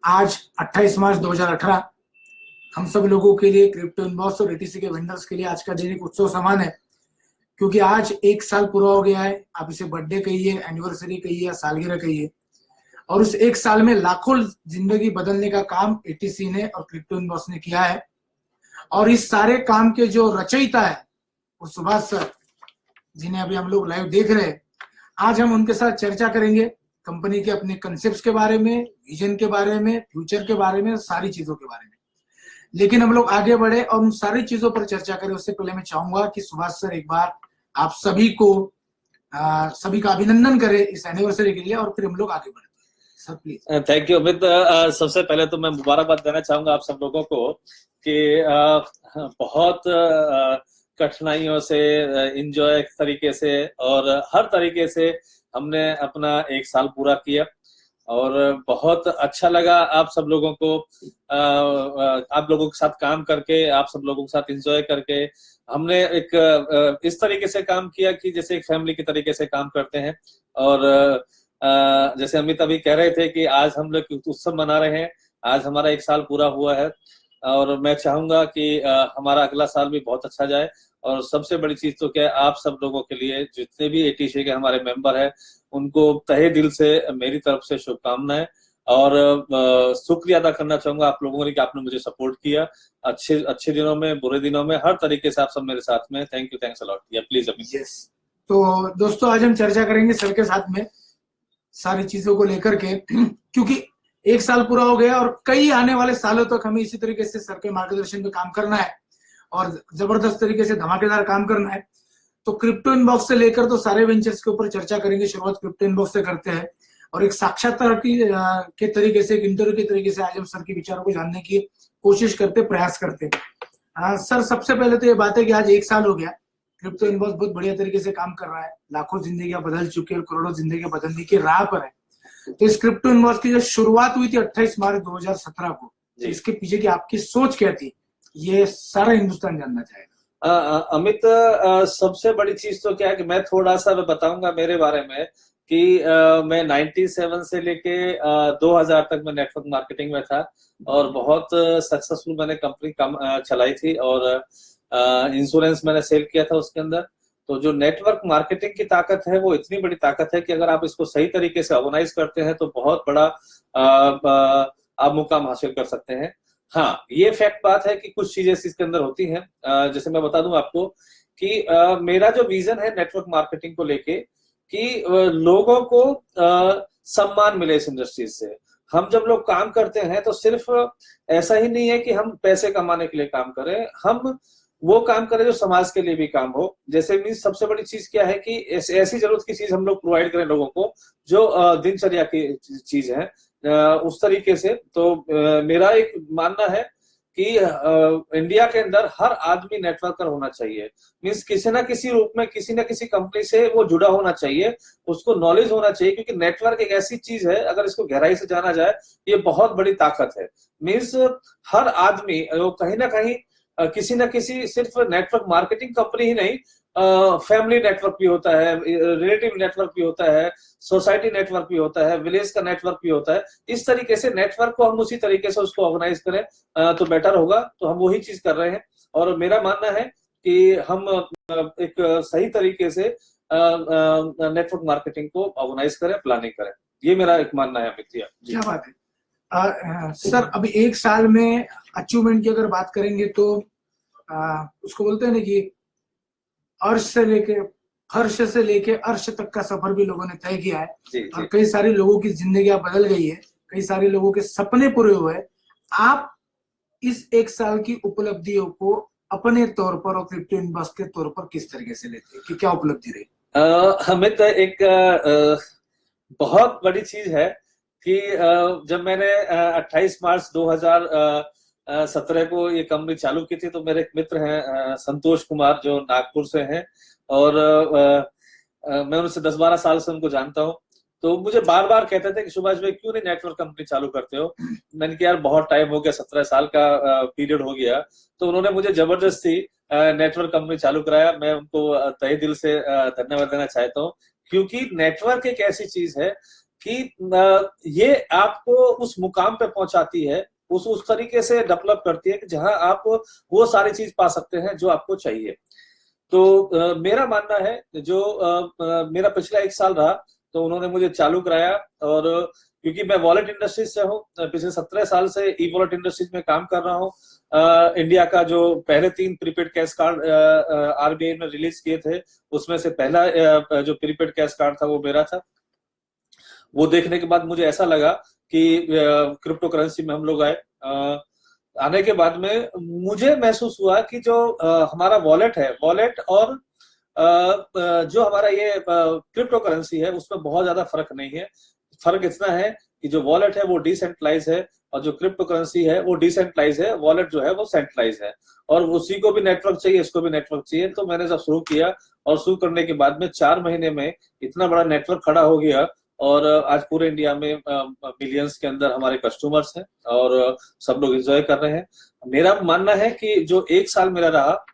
आज 28 मार्च 2018 हम सब लोगों के लिए, क्रिप्टो इनबॉक्स और एटीसी के वेंडर्स के लिए आज का दिन एक उत्सव समान है, क्योंकि आज एक साल पूरा हो गया है। आप इसे बर्थडे कहिए, एनिवर्सरी कहिए या सालगिरह कहिए, और उस एक साल में लाखों जिंदगी बदलने का काम एटीसी ने और क्रिप्टो इनबॉक्स ने किया है। और इस सारे काम के जो रचयिता है वो सुभाष सर, जिन्हें अभी हम लोग लाइव देख रहे हैं। आज हम उनके साथ चर्चा करेंगे कंपनी के अपने कंसेप्ट के बारे में, विजन के बारे में, फ्यूचर के बारे में, सारी चीजों के बारे में। लेकिन हम लोग आगे बढ़े और उन सारी चीजों पर चर्चा करें उससे पहले मैं चाहूंगा कि सुभाष सर एक बार आप सभी का अभिनंदन करें इस एनिवर्सरी के लिए, और फिर हम लोग आगे बढ़ते हैं। Sir please. Thank you Amit. सबसे पहले तो मैं मुबारकबाद देना चाहूंगा आप सब लोगों को कि बहुत कठिनाइयों से, इंजॉय तरीके से और हर तरीके से हमने अपना एक साल पूरा किया, और बहुत अच्छा लगा आप सब लोगों को आप लोगों के साथ काम करके, आप सब लोगों के साथ एंजॉय करके। हमने एक इस तरीके से काम किया कि जैसे एक फैमिली के तरीके से काम करते हैं। और जैसे अमित अभी कह रहे थे कि आज हम लोग उत्सव मना रहे हैं, आज हमारा एक साल पूरा हुआ है, और मैं चाहूंगा कि हमारा अगला साल भी बहुत अच्छा जाए। और सबसे बड़ी चीज तो क्या है, आप सब लोगों के लिए, जितने भी एटीसी के हमारे मेंबर हैं, उनको तहे दिल से मेरी तरफ से शुभकामनाएं। और शुक्रिया अदा करना चाहूंगा आप लोगों ने कि आपने मुझे सपोर्ट किया, अच्छे दिनों में, बुरे दिनों में, हर तरीके से आप सब मेरे साथ में। Thank you, thanks a lot. या प्लीज अभी। यस, तो दोस्तों आज हम चर्चा करेंगे सर के साथ में सारी चीजों को लेकर के, क्योंकि एक साल पूरा हो गया और कई आने वाले सालों तक हमें इसी तरीके से सर के मार्गदर्शन पे काम करना है और जबरदस्त तरीके से धमाकेदार काम करना है। तो क्रिप्टो इनबॉक्स से लेकर तो सारे वेंचर्स के ऊपर चर्चा करेंगे। शुरुआत क्रिप्टो इनबॉक्स से करते हैं और एक साक्षात्कार के तरीके से, एक इंटरव्यू के तरीके से आज हम सर के विचारों को जानने की कोशिश करते, प्रयास करते। सर, सबसे पहले तो ये बात है कि आज एक साल हो गया, क्रिप्टो इनबॉक्स बहुत बढ़िया तरीके से काम कर रहा है, लाखों जिंदगियां बदल चुकी है और करोड़ों जिंदगियां बदलने की राह पर है। तो इस क्रिप्टो इनबॉक्स की जो शुरुआत हुई थी 28 मार्च 2017 को, तो इसके पीछे की आपकी सोच क्या थी, ये सारा हिंदुस्तान जानना चाहेगा। अमित, सबसे बड़ी चीज तो क्या है कि मैं थोड़ा सा बताऊंगा मेरे बारे में कि मैं 97 से लेके 2000 तक मैं नेटवर्क मार्केटिंग में था, और बहुत सक्सेसफुल मैंने कंपनी चलाई थी, और इंश्योरेंस मैंने सेल किया था उसके अंदर। तो जो नेटवर्क मार्केटिंग की ताकत है वो इतनी बड़ी ताकत है कि अगर आप इसको सही तरीके से ऑर्गेनाइज करते हैं तो बहुत बड़ा आप मुकाम हासिल कर सकते हैं। हाँ, ये फैक्ट बात है कि कुछ चीजें इसके अंदर होती हैं। जैसे मैं बता दूं आपको कि मेरा जो विजन है नेटवर्क मार्केटिंग को लेके कि लोगों को सम्मान मिले इस इंडस्ट्री से। हम जब लोग काम करते हैं तो सिर्फ ऐसा ही नहीं है कि हम पैसे कमाने के लिए काम करें, हम वो काम करें जो समाज के लिए भी काम हो। जैसे मीन्स सबसे बड़ी चीज क्या है कि ऐसी जरूरत की चीज हम लोग प्रोवाइड करें लोगों को जो दिनचर्या की चीज है, उस तरीके से। तो मेरा एक मानना है कि इंडिया के अंदर हर आदमी नेटवर्कर होना चाहिए। मीन्स किसी ना किसी रूप में, किसी ना किसी कंपनी से वो जुड़ा होना चाहिए, उसको नॉलेज होना चाहिए, क्योंकि नेटवर्क एक ऐसी चीज है, अगर इसको गहराई से जाना जाए, ये बहुत बड़ी ताकत है। मीन्स हर आदमी कहीं ना कहीं किसी ना किसी, सिर्फ नेटवर्क मार्केटिंग कंपनी ही नहीं, फैमिली नेटवर्क भी होता है, रिलेटिव नेटवर्क भी होता है, सोसाइटी नेटवर्क भी होता है, विलेज का नेटवर्क भी होता है। इस तरीके से नेटवर्क को हम उसी तरीके से उसको ऑर्गेनाइज करें तो बेटर होगा। तो हम वही चीज कर रहे हैं, और मेरा मानना है कि हम एक सही तरीके से नेटवर्क मार्केटिंग को ऑर्गेनाइज करें, प्लानिंग करें। ये मेरा एक मानना है अमित। क्या बात है। सर, अभी एक साल में अचीवमेंट की अगर बात करेंगे तो उसको बोलते हैं ना कि फर्श से लेके अर्श तक का सफर भी लोगों ने तय किया है, और कई सारे लोगों की जिंदगियां बदल गई है, कई सारे लोगों के सपने पूरे हुए हैं। आप इस एक साल की उपलब्धियों को अपने तौर पर और क्रिप्टो इनबॉक्स के तौर पर किस तरीके से लेते हैं, कि क्या उपलब्धि रही? हमें तो एक बहुत बड़ी चीज है कि जब मैंने 28 मार्च 2017 को ये कंपनी चालू की थी, तो मेरे एक मित्र हैं संतोष कुमार, जो नागपुर से हैं, और मैं उनसे 10-12 साल से उनको जानता हूँ। तो मुझे बार बार कहते थे कि सुभाष भाई क्यों नहीं नेटवर्क कंपनी चालू करते हो। मैंने कहा यार बहुत टाइम हो गया, 17 साल का पीरियड हो गया। तो उन्होंने मुझे जबरदस्ती नेटवर्क कंपनी चालू कराया। मैं उनको तहे दिल से धन्यवाद देना चाहता हूँ, क्योंकि नेटवर्क एक ऐसी चीज है कि ये आपको उस मुकाम पे पहुंचाती है, उस तरीके से डेवलप करती है कि जहां आप वो सारी चीज पा सकते हैं जो आपको चाहिए। तो मेरा मानना है जो मेरा पिछला 1 साल रहा, तो उन्होंने मुझे चालू कराया, और क्योंकि मैं वॉलेट इंडस्ट्रीज से हूँ, पिछले 17 साल से ई वॉलेट इंडस्ट्रीज में काम कर रहा हूँ। इंडिया का जो पहले 3 प्रीपेड कैश कार्ड आरबीआई ने रिलीज किए थे, उसमें से पहला जो प्रीपेड कैश कार्ड था वो मेरा था। वो देखने के बाद मुझे ऐसा लगा कि क्रिप्टो करेंसी में हम लोग आए। आने के बाद में मुझे महसूस हुआ कि जो हमारा वॉलेट है, वॉलेट और जो हमारा ये क्रिप्टो करेंसी है, उसमें बहुत ज्यादा फर्क नहीं है। फर्क इतना है कि जो वॉलेट है वो डिसेंट्रलाइज है, और जो क्रिप्टो करेंसी है वो डिसेंट्रलाइज है, वॉलेट जो है वो सेंट्रलाइज है, और उसी को भी नेटवर्क चाहिए, इसको भी नेटवर्क चाहिए। तो मैंने जब शुरू किया, और शुरू करने के बाद में 4 महीने में इतना बड़ा नेटवर्क खड़ा हो गया, और आज पूरे इंडिया में मिलियंस के अंदर हमारे कस्टमर्स हैं, और सब लोग एंजॉय कर रहे हैं। मेरा मानना है कि जो 1 साल मेरा रहा,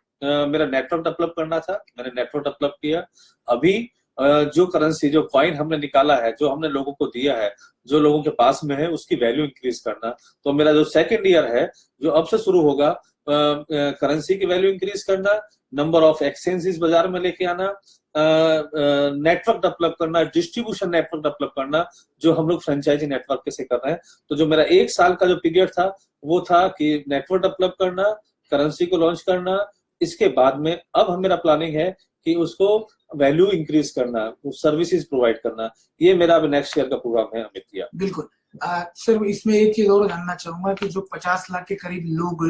मेरा नेटवर्क डेवलप करना था, मैंने नेटवर्क डेवलप किया। अभी जो करेंसी, जो कॉइन हमने निकाला है, जो हमने लोगों को दिया है, जो लोगों के पास में है, उसकी वैल्यू इंक्रीज करना। तो मेरा जो सेकेंड ईयर है, जो अब से शुरू होगा, करेंसी की वैल्यू इंक्रीज करना, नंबर ऑफ एक्सचेंजेस बाजार में लेके आना, नेटवर्क डेवलप करना, डिस्ट्रीब्यूशन नेटवर्क डेवलप करना, जो हम लोग फ्रेंचाइजी नेटवर्क कैसे कर रहे हैं। तो जो मेरा 1 साल का जो पीरियड था, वो था कि नेटवर्क डेवलप करना, करेंसी को लॉन्च करना। इसके बाद में अब मेरा प्लानिंग है कि उसको वैल्यू इंक्रीज करना, सर्विसेज प्रोवाइड करना। ये मेरा अभी नेक्स्ट ईयर का प्रोग्राम है, अमित भैया। बिल्कुल। सर, इसमें एक चीज और जानना चाहूंगा कि जो 50 लाख के करीब लोग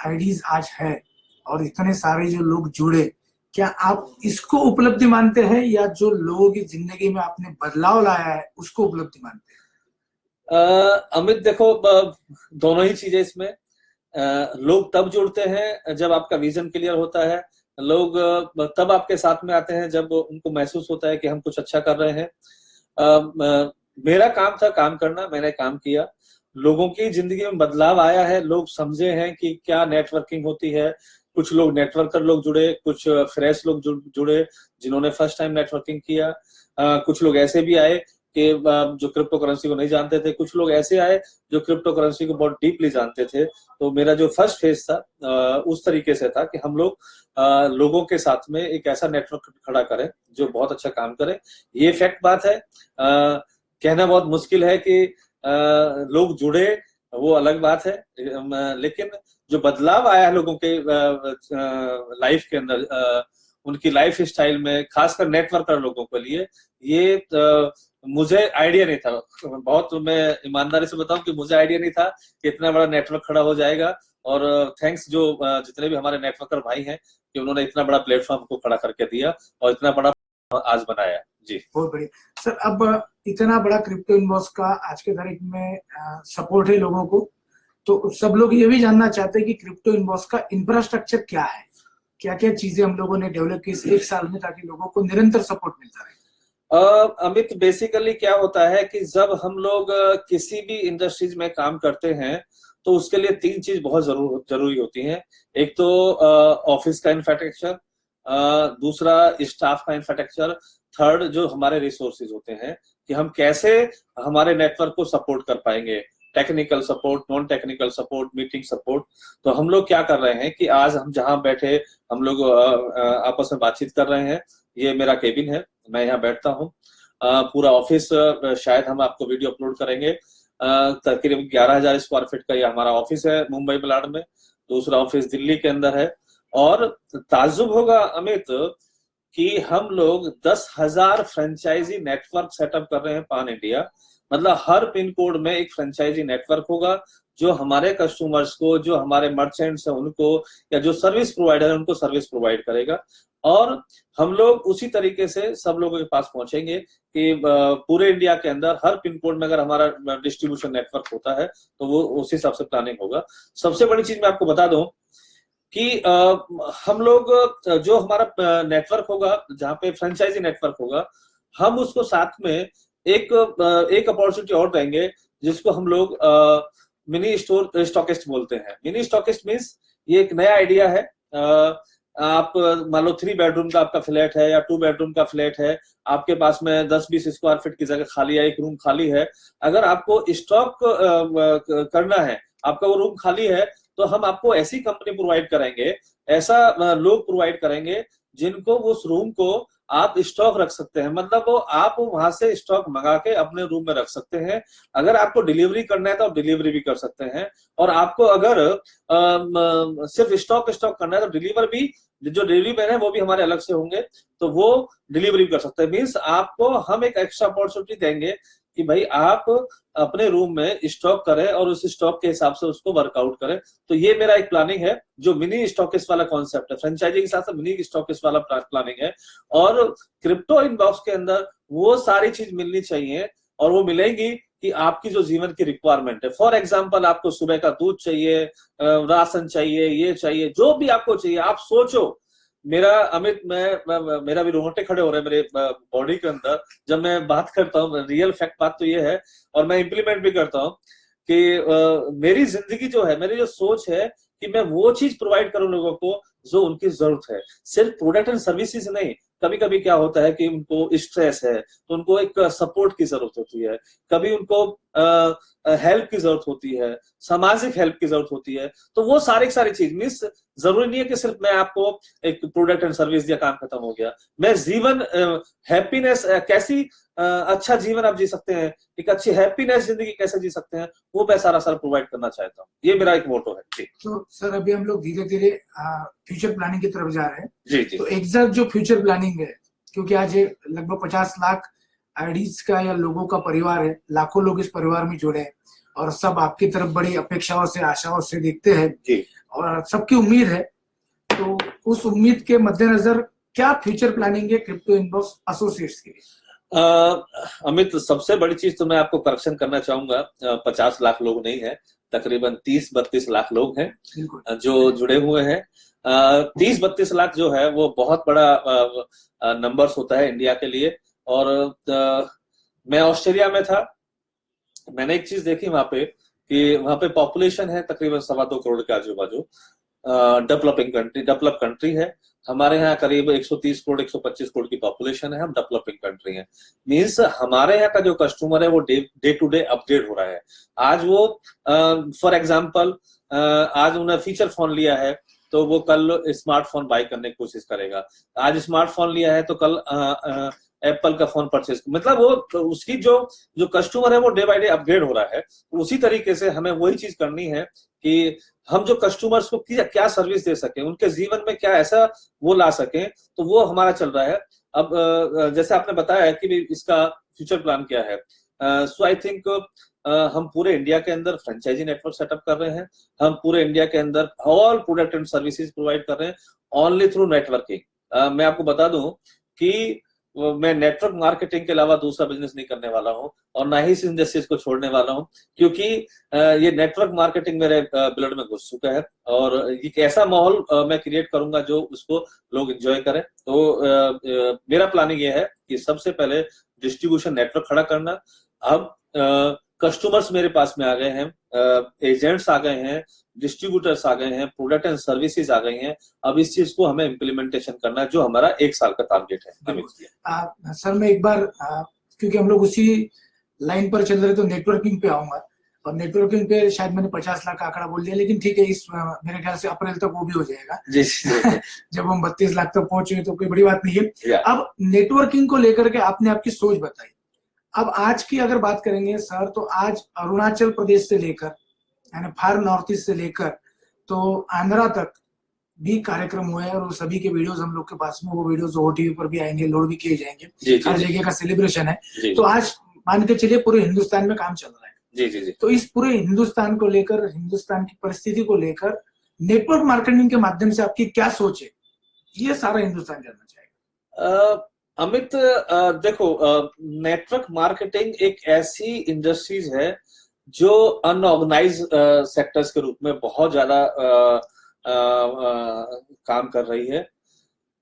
आईडीज आज है, और इतने सारे जो लोग जुड़े, क्या आप इसको उपलब्धि मानते हैं, या जो लोगों की जिंदगी में आपने बदलाव लाया है उसको उपलब्धि मानते हैं? अमित, देखो, दोनों ही चीजें इसमें। लोग तब जुड़ते हैं जब आपका विजन क्लियर होता है। लोग तब आपके साथ में आते हैं जब उनको महसूस होता है कि हम कुछ अच्छा कर रहे हैं। मेरा काम था काम करना, मैंने काम किया, लोगों की जिंदगी में बदलाव आया है, लोग समझे हैं कि क्या नेटवर्किंग होती है। कुछ लोग नेटवर्कर लोग जुड़े, कुछ फ्रेश लोग जुड़े जिन्होंने फर्स्ट टाइम नेटवर्किंग किया। कुछ लोग ऐसे भी आए कि जो क्रिप्टो करेंसी को नहीं जानते थे, कुछ लोग ऐसे आए जो क्रिप्टो करेंसी को बहुत डीपली जानते थे। तो मेरा जो फर्स्ट फेज था उस तरीके से था कि हम लोग लोगों के साथ में एक ऐसा नेटवर्क खड़ा करें जो बहुत अच्छा काम करे। ये फैक्ट बात है। कहना बहुत मुश्किल है कि लोग जुड़े, वो अलग बात है, लेकिन जो बदलाव आया है लोगों के लाइफ के अंदर, उनकी लाइफ स्टाइल में, खासकर नेटवर्कर लोगों के लिए, ये मुझे आइडिया नहीं था। बहुत, मैं ईमानदारी से बताऊं कि मुझे आइडिया नहीं था कि इतना बड़ा नेटवर्क खड़ा हो जाएगा। और थैंक्स जो जितने भी हमारे नेटवर्कर भाई हैं कि उन्होंने इतना बड़ा प्लेटफॉर्म को खड़ा करके दिया और इतना बड़ा आज बनाया। जी, बहुत बढ़िया सर। अब इतना बड़ा क्रिप्टो इनबॉक्स का आज के तारीख में सपोर्ट है लोगों को, तो सब लोग ये भी जानना चाहते हैं कि क्रिप्टो इनबॉक्स का इंफ्रास्ट्रक्चर क्या है, क्या क्या चीजें हम लोगों ने डेवलप की इस 1 साल में, ताकि लोगों को निरंतर सपोर्ट मिलता रहे। अमित, बेसिकली क्या होता है कि जब हम लोग किसी भी इंडस्ट्रीज में काम करते हैं तो उसके लिए 3 चीज बहुत जरूरी होती हैं। एक तो ऑफिस का इंफ्रास्ट्रक्चर, दूसरा स्टाफ का इंफ्रास्ट्रक्चर, थर्ड जो हमारे रिसोर्सेज होते हैं कि हम कैसे हमारे नेटवर्क को सपोर्ट कर पाएंगे, technical support, non technical support, meeting support. तो हम लोग क्या कर रहे हैं कि आज हम जहां बैठे हम लोग आपस में बातचीत कर रहे हैं। ये मेरा केबिन है, मैं यहाँ बैठता हूँ। पूरा ऑफिस, शायद हम आपको वीडियो अपलोड करेंगे। तकरीबन 11,000 स्क्वायर फीट का ये हमारा ऑफिस है मुंबई बलाड में। दूसरा ऑफिस दिल्ली के अंदर है। और ताज्जुब होगा अमित कि हम लोग 10,000 फ्रेंचाइजी नेटवर्क सेटअप कर रहे हैं पान इंडिया। मतलब हर पिन कोड में एक फ्रेंचाइजी नेटवर्क होगा जो हमारे कस्टमर्स को, जो हमारे मर्चेंट्स हैं उनको, या जो सर्विस प्रोवाइडर है उनको सर्विस प्रोवाइड करेगा। और हम लोग उसी तरीके से सब लोगों के पास पहुंचेंगे कि पूरे इंडिया के अंदर हर पिन कोड में अगर हमारा डिस्ट्रीब्यूशन नेटवर्क होता है तो वो उसी हिसाब से प्लानिंग होगा। सबसे बड़ी चीज मैं आपको बता दूं कि हम लोग जो हमारा नेटवर्क होगा, जहाँ पे फ्रेंचाइजी नेटवर्क होगा, हम उसको साथ में एक अपॉर्चुनिटी और देंगे जिसको हम लोग मिनी स्टॉकिस्ट बोलते हैं। मिनी स्टॉकिस्ट मीन्स ये एक नया आइडिया है आप मान लो 3 बेडरूम का आपका फ्लैट है या 2 बेडरूम का फ्लैट है, आपके पास में 10-20 स्क्वायर फीट की जगह खाली है, एक रूम खाली है, अगर आपको स्टॉक करना है, आपका वो रूम खाली है, तो हम आपको ऐसी कंपनी प्रोवाइड करेंगे, ऐसा लोग प्रोवाइड करेंगे जिनको उस रूम को आप स्टॉक रख सकते हैं। मतलब वो आप वहां से स्टॉक मंगा के अपने रूम में रख सकते हैं। अगर आपको डिलीवरी करना है तो आप डिलीवरी भी कर सकते हैं, और आपको अगर सिर्फ स्टॉक करना है तो डिलीवर भी, जो डिलीवरी मैन है वो भी हमारे अलग से होंगे, तो वो डिलीवरी कर सकते हैं। मीन्स आपको हम एक एक्स्ट्रा अपॉर्चुनिटी देंगे कि भाई आप अपने रूम में स्टॉक करें और उस स्टॉक के हिसाब से उसको वर्कआउट करें। तो ये मेरा एक प्लानिंग है, जो मिनी स्टॉकिस्ट वाला कॉन्सेप्ट है, फ्रेंचाइजी के साथ साथ मिनी स्टॉकिस्ट वाला प्लानिंग है। और क्रिप्टो इनबॉक्स के अंदर वो सारी चीज मिलनी चाहिए, और वो मिलेंगी कि आपकी जो जीवन की रिक्वायरमेंट है। फॉर एग्जाम्पल, आपको सुबह का दूध चाहिए, राशन चाहिए, ये चाहिए, जो भी आपको चाहिए, आप सोचो। मेरा अमित, मेरा भी रोंगटे खड़े हो रहे हैं मेरे बॉडी के अंदर जब मैं बात करता हूँ। रियल फैक्ट बात तो ये है, और मैं इंप्लीमेंट भी करता हूँ कि मेरी जिंदगी जो है, मेरी जो सोच है कि मैं वो चीज प्रोवाइड करूं लोगों को जो उनकी जरूरत है, सिर्फ प्रोडक्ट एंड सर्विसेज नहीं। कभी कभी क्या होता है कि उनको स्ट्रेस है तो उनको एक सपोर्ट की जरूरत होती है, कभी उनको हेल्प की जरूरत होती है, सामाजिक हेल्प की जरूरत होती है। तो वो सारी चीज मीन्स जरूरी नहीं है कि सिर्फ मैं आपको एक प्रोडक्ट एंड सर्विस दिया, काम खत्म हो गया। मैं जीवन हैप्पीनेस कैसी अच्छा जीवन आप जी सकते हैं, एक अच्छी हैप्पीनेस जिंदगी कैसे जी सकते हैं, वो मैं सारा प्रोवाइड करना चाहता हूँ। ये मेरा एक मोटो है जी। तो सर अभी हम लोग धीरे धीरे फ्यूचर प्लानिंग की तरफ जा रहे हैं जी जी। तो एग्जैक्ट जो फ्यूचर प्लानिंग है, क्योंकि आज ये लगभग 50 लाख आईडीज का या लोगों का परिवार है, लाखों लोग इस परिवार में जुड़े हैं और सब आपकी तरफ बड़ी अपेक्षाओं से, आशाओं से देखते हैं जी। और सबकी उम्मीद है। तो उस उम्मीद के मद्देनजर क्या फ्यूचर प्लानिंग है क्रिप्टो इनबॉक्स एसोसिएट्स के लिए? अमित, सबसे बड़ी चीज तो मैं आपको करेक्शन करना चाहूंगा, 50 लाख लोग नहीं है, तकरीबन 30-32 लाख लोग हैं जो जुड़े हुए हैं। 30-32 लाख जो है वो बहुत बड़ा नंबर्स होता है इंडिया के लिए। और मैं ऑस्ट्रेलिया में था, मैंने एक चीज देखी वहां पे कि वहां पे पॉपुलेशन है तकरीबन 2.25 करोड़ के आजू बाजू। डेवलप कंट्री है। हमारे यहाँ करीब 130 करोड़ 125 करोड़ की पॉपुलेशन है, हम डेवलपिंग कंट्री है। मीन्स हमारे यहाँ का जो कस्टमर है वो डे टू डे अपडेट हो रहा है। आज वो फॉर एग्जांपल आज उन्होंने फीचर फोन लिया है तो वो कल स्मार्टफोन बाय करने की कोशिश करेगा। आज स्मार्टफोन लिया है तो कल एप्पल का फोन परचेज, मतलब वो उसकी जो कस्टमर है वो डे बाय डे अपग्रेड हो रहा है। उसी तरीके से हमें वही चीज करनी है कि हम जो कस्टमर्स को क्या सर्विस दे सके, उनके जीवन में क्या ऐसा वो ला सके, तो वो हमारा चल रहा है। अब जैसे आपने बताया कि इसका फ्यूचर प्लान क्या है, सो आई थिंक हम पूरे इंडिया के अंदर फ्रेंचाइजी नेटवर्क सेटअप कर रहे हैं। हम पूरे इंडिया के अंदर all product and services provide कर रहे हैं ओनली थ्रू नेटवर्किंग। मैं आपको बता दूं कि मैं नेटवर्क मार्केटिंग के अलावा दूसरा बिजनेस नहीं करने वाला हूं और ना ही इस इंडस्ट्रीज को छोड़ने वाला हूं, क्योंकि ये नेटवर्क मार्केटिंग मेरे ब्लड में घुस चुका है और एक ऐसा माहौल मैं क्रिएट करूंगा जो उसको लोग एंजॉय करें। तो मेरा प्लानिंग ये है कि सबसे पहले डिस्ट्रीब्यूशन नेटवर्क खड़ा करना। अब कस्टमर्स मेरे पास में आ गए हैं, एजेंट्स आ गए हैं, डिस्ट्रीब्यूटर्स आ गए हैं, प्रोडक्ट एंड सर्विसेज आ गई हैं। अब इस चीज को हमें इम्प्लीमेंटेशन करना है, जो हमारा 1 साल का टारगेट है। सर मैं एक बार क्योंकि हम लोग उसी लाइन पर चल रहे तो नेटवर्किंग पे आऊंगा, और नेटवर्किंग पे शायद मैंने 50 लाख का आंकड़ा बोल दिया, लेकिन ठीक है, इस मेरे ख्याल से अप्रैल तक वो भी हो जाएगा। जब हम 32 लाख तक पहुंचे तो कोई बड़ी बात नहीं है। अब नेटवर्किंग को लेकर के आपने आपकी सोच बताई। अब आज की अगर बात करेंगे सर, तो आज अरुणाचल प्रदेश से लेकर यानी फार नॉर्थ ईस्ट से लेकर तो आंध्रा तक भी कार्यक्रम हुए और वो सभी के वीडियोस हम लोग के पास में, वो वीडियोस OTV पर भी आएंगे, लोड भी किए जाएंगे। हर जगह का सेलिब्रेशन है। तो आज मान के चलिए पूरे हिंदुस्तान में काम चल रहा है। जी। तो इस पूरे हिंदुस्तान को लेकर, हिंदुस्तान की परिस्थिति को लेकर नेटवर्क मार्केटिंग के माध्यम से आपकी क्या सोच है, ये सारा हिंदुस्तान जानना चाहेगा। अमित, देखो, नेटवर्क मार्केटिंग एक ऐसी इंडस्ट्रीज है जो अनऑर्गेनाइज सेक्टर्स के रूप में बहुत ज्यादा काम कर रही है।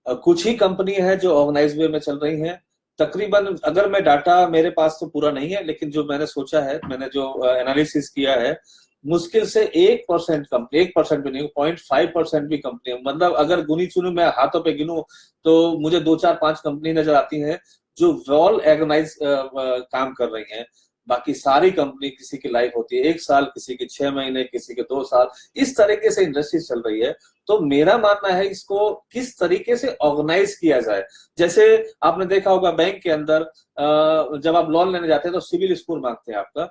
कुछ ही कंपनी है जो ऑर्गेनाइज वे में चल रही हैं। तकरीबन, अगर मैं डाटा मेरे पास तो पूरा नहीं है, लेकिन जो मैंने सोचा है, मैंने जो एनालिसिस किया है, मुश्किल से 1% कंपनी, 1% भी नहीं, 0.5% भी कंपनी, मतलब अगर गुनी चुनी मैं हाथों पे गिनूं तो मुझे 2 4 5 कंपनी नजर आती हैं जो वेल ऑर्गेनाइज काम कर रही हैं। बाकी सारी कंपनी, किसी की लाइफ होती है 1 साल, किसी की 6 महीने, किसी के 2 साल, इस तरीके से इंडस्ट्री चल रही है। तो मेरा मानना है इसको किस तरीके से ऑर्गेनाइज किया जाए। जैसे आपने देखा होगा बैंक के अंदर जब आप लोन लेने जाते हैं तो सिविल स्कोर मांगते हैं आपका,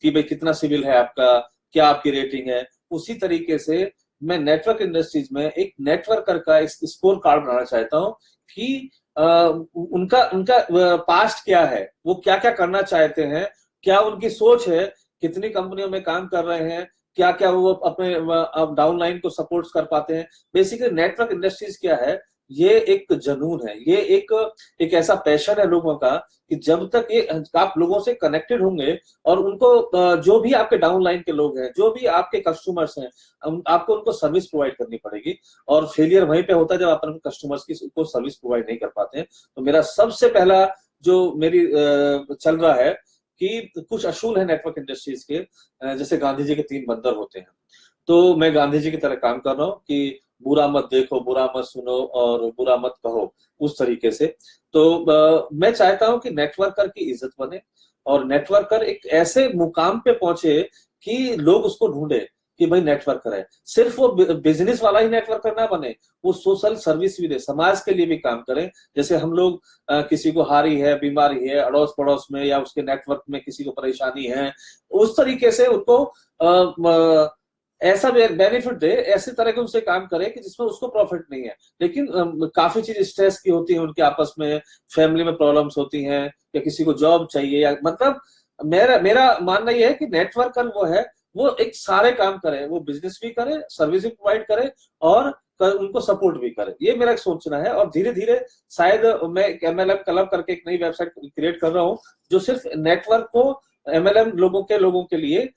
कि भाई कितना सिविल है आपका, क्या आपकी रेटिंग है। उसी तरीके से मैं नेटवर्क इंडस्ट्रीज में एक नेटवर्कर का स्कोर कार्ड बनाना चाहता हूँ कि उनका उनका पास्ट क्या है, वो क्या क्या करना चाहते हैं, क्या उनकी सोच है, कितनी कंपनियों में काम कर रहे हैं, क्या क्या वो अपने डाउनलाइन को सपोर्ट कर पाते हैं। बेसिकली नेटवर्क इंडस्ट्रीज क्या है, ये एक जुनून है, ये एक ऐसा पैशन है लोगों का कि जब तक ये आप लोगों से कनेक्टेड होंगे और उनको जो भी आपके डाउनलाइन के लोग हैं, जो भी आपके कस्टमर्स हैं, आपको उनको सर्विस प्रोवाइड करनी पड़ेगी। और फेलियर वहीं पे होता है जब आप अपने कस्टमर्स की को सर्विस प्रोवाइड नहीं कर पाते हैं। तो मेरा सबसे पहला जो मेरी चल रहा है कि कुछ असूल है नेटवर्क इंडस्ट्रीज के, जैसे गांधी जी के 3 बंदर होते हैं, तो मैं गांधी जी की तरह काम कर रहा हूँ कि बुरा मत देखो, बुरा मत सुनो और बुरा मत कहो, उस तरीके से। तो मैं चाहता हूं कि नेटवर्कर की इज्जत बने और नेटवर्कर एक ऐसे मुकाम पे पहुंचे कि लोग उसको ढूंढे कि भाई नेटवर्कर है। सिर्फ वो बिजनेस वाला ही नेटवर्कर ना बने, वो सोशल सर्विस भी दे, समाज के लिए भी काम करे। जैसे हम लोग किसी को हारी है, बीमारी है अड़ोस पड़ोस में, या उसके नेटवर्क में किसी को परेशानी है, उस तरीके से उनको ऐसा बेनिफिट दे, ऐसे तरह के उनसे काम करे कि जिसमें उसको प्रॉफिट नहीं है, लेकिन काफी चीज स्ट्रेस की होती है उनके आपस में, फैमिली में प्रॉब्लम्स होती हैं, या किसी को जॉब चाहिए, या मतलब मेरा मानना यह है कि नेटवर्कर वो है, वो एक सारे काम करे, वो बिजनेस भी करे, सर्विस भी प्रोवाइड करे और उनको सपोर्ट भी करे। ये मेरा एक सोचना है। और धीरे धीरे शायद मैं MLM क्लब करके एक नई वेबसाइट क्रिएट कर रहा हूँ जो सिर्फ नेटवर्क को MLM लोगों के लिए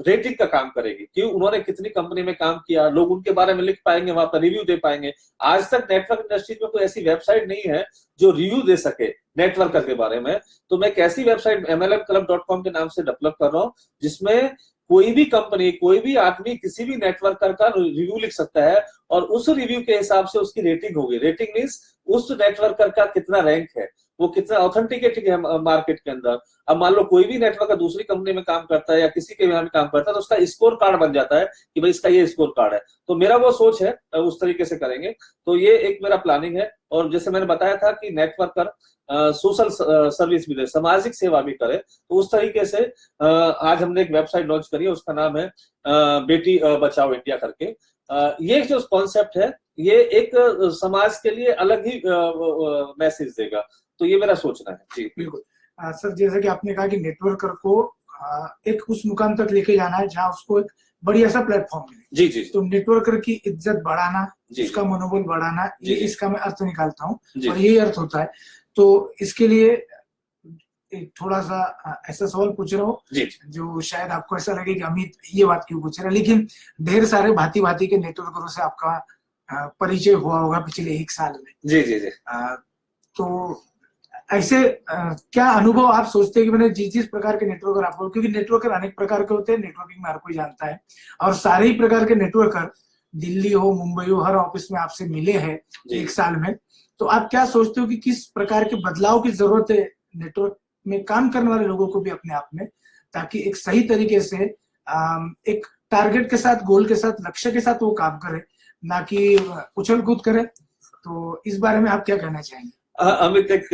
रेटिंग का काम करेगी कि उन्होंने कितनी कंपनी में काम किया, लोग उनके बारे में लिख पाएंगे, वहां पर रिव्यू दे पाएंगे। आज तक नेटवर्क इंडस्ट्री में कोई ऐसी वेबसाइट नहीं है जो रिव्यू दे सके नेटवर्कर के बारे में। तो मैं एक ऐसी वेबसाइट MLMclub.com के नाम से डेवलप कर रहा हूँ जिसमें कोई भी कंपनी, कोई भी आदमी किसी भी नेटवर्कर का रिव्यू लिख सकता है और उस रिव्यू के हिसाब से उसकी रेटिंग होगी। रेटिंग मींस उस नेटवर्कर का कितना रैंक है, वो कितना ऑथेंटिकेटिक है मार्केट के अंदर। अब मान लो कोई भी नेटवर्कर दूसरी कंपनी में काम करता है या किसी के यहाँ भी काम करता है तो उसका स्कोर कार्ड बन जाता है कि भाई इसका ये स्कोर कार्ड है। तो मेरा वो सोच है, उस तरीके से करेंगे। तो ये एक मेरा प्लानिंग है। और जैसे मैंने बताया था कि नेटवर्कर सोशल सर्विस भी दे, सामाजिक सेवा भी करे, तो उस तरीके से आज हमने एक वेबसाइट लॉन्च करी है, उसका नाम है बेटी बचाओ इंडिया करके। ये जो कॉन्सेप्ट है ये एक समाज के लिए अलग ही मैसेज देगा। तो ये मेरा सोचना है। जी बिल्कुल। सर, जैसा कि आपने कहा कि नेटवर्कर को एक उस मुकाम तक लेके जाना है जहां उसको एक बढ़िया सा प्लेटफॉर्म मिले। जी जी तो नेटवर्कर की इज्जत बढ़ाना, उसका मनोबल बढ़ाना, ये इसका मैं अर्थ निकालता हूँ और यही अर्थ होता है। तो इसके लिए एक थोड़ा सा ऐसा सवाल पूछ रहा हूँ जो शायद आपको ऐसा लगे कि अमित ये बात क्यों पूछ रहा है, लेकिन ढेर सारे भांति भांति के नेटवर्करों से आपका परिचय हुआ होगा पिछले 1 साल में। जी जी जी। तो ऐसे क्या अनुभव आप सोचते हैं कि मैंने जिस प्रकार के नेटवर्कर आपको, क्योंकि नेटवर्कर अनेक प्रकार के होते हैं, नेटवर्किंग में हर कोई जानता है, और सारे ही प्रकार के नेटवर्कर दिल्ली हो, मुंबई हो, हर ऑफिस में आपसे मिले हैं 1 साल में। तो आप क्या सोचते हो कि किस प्रकार के बदलाव की जरूरत है नेटवर्क में काम करने वाले लोगों को भी अपने आप में, ताकि एक सही तरीके से एक टारगेट के साथ, गोल के साथ, लक्ष्य के साथ वो काम करे, ना कि उछल कूद करे। तो इस बारे में आप क्या कहना चाहेंगे? अमित, एक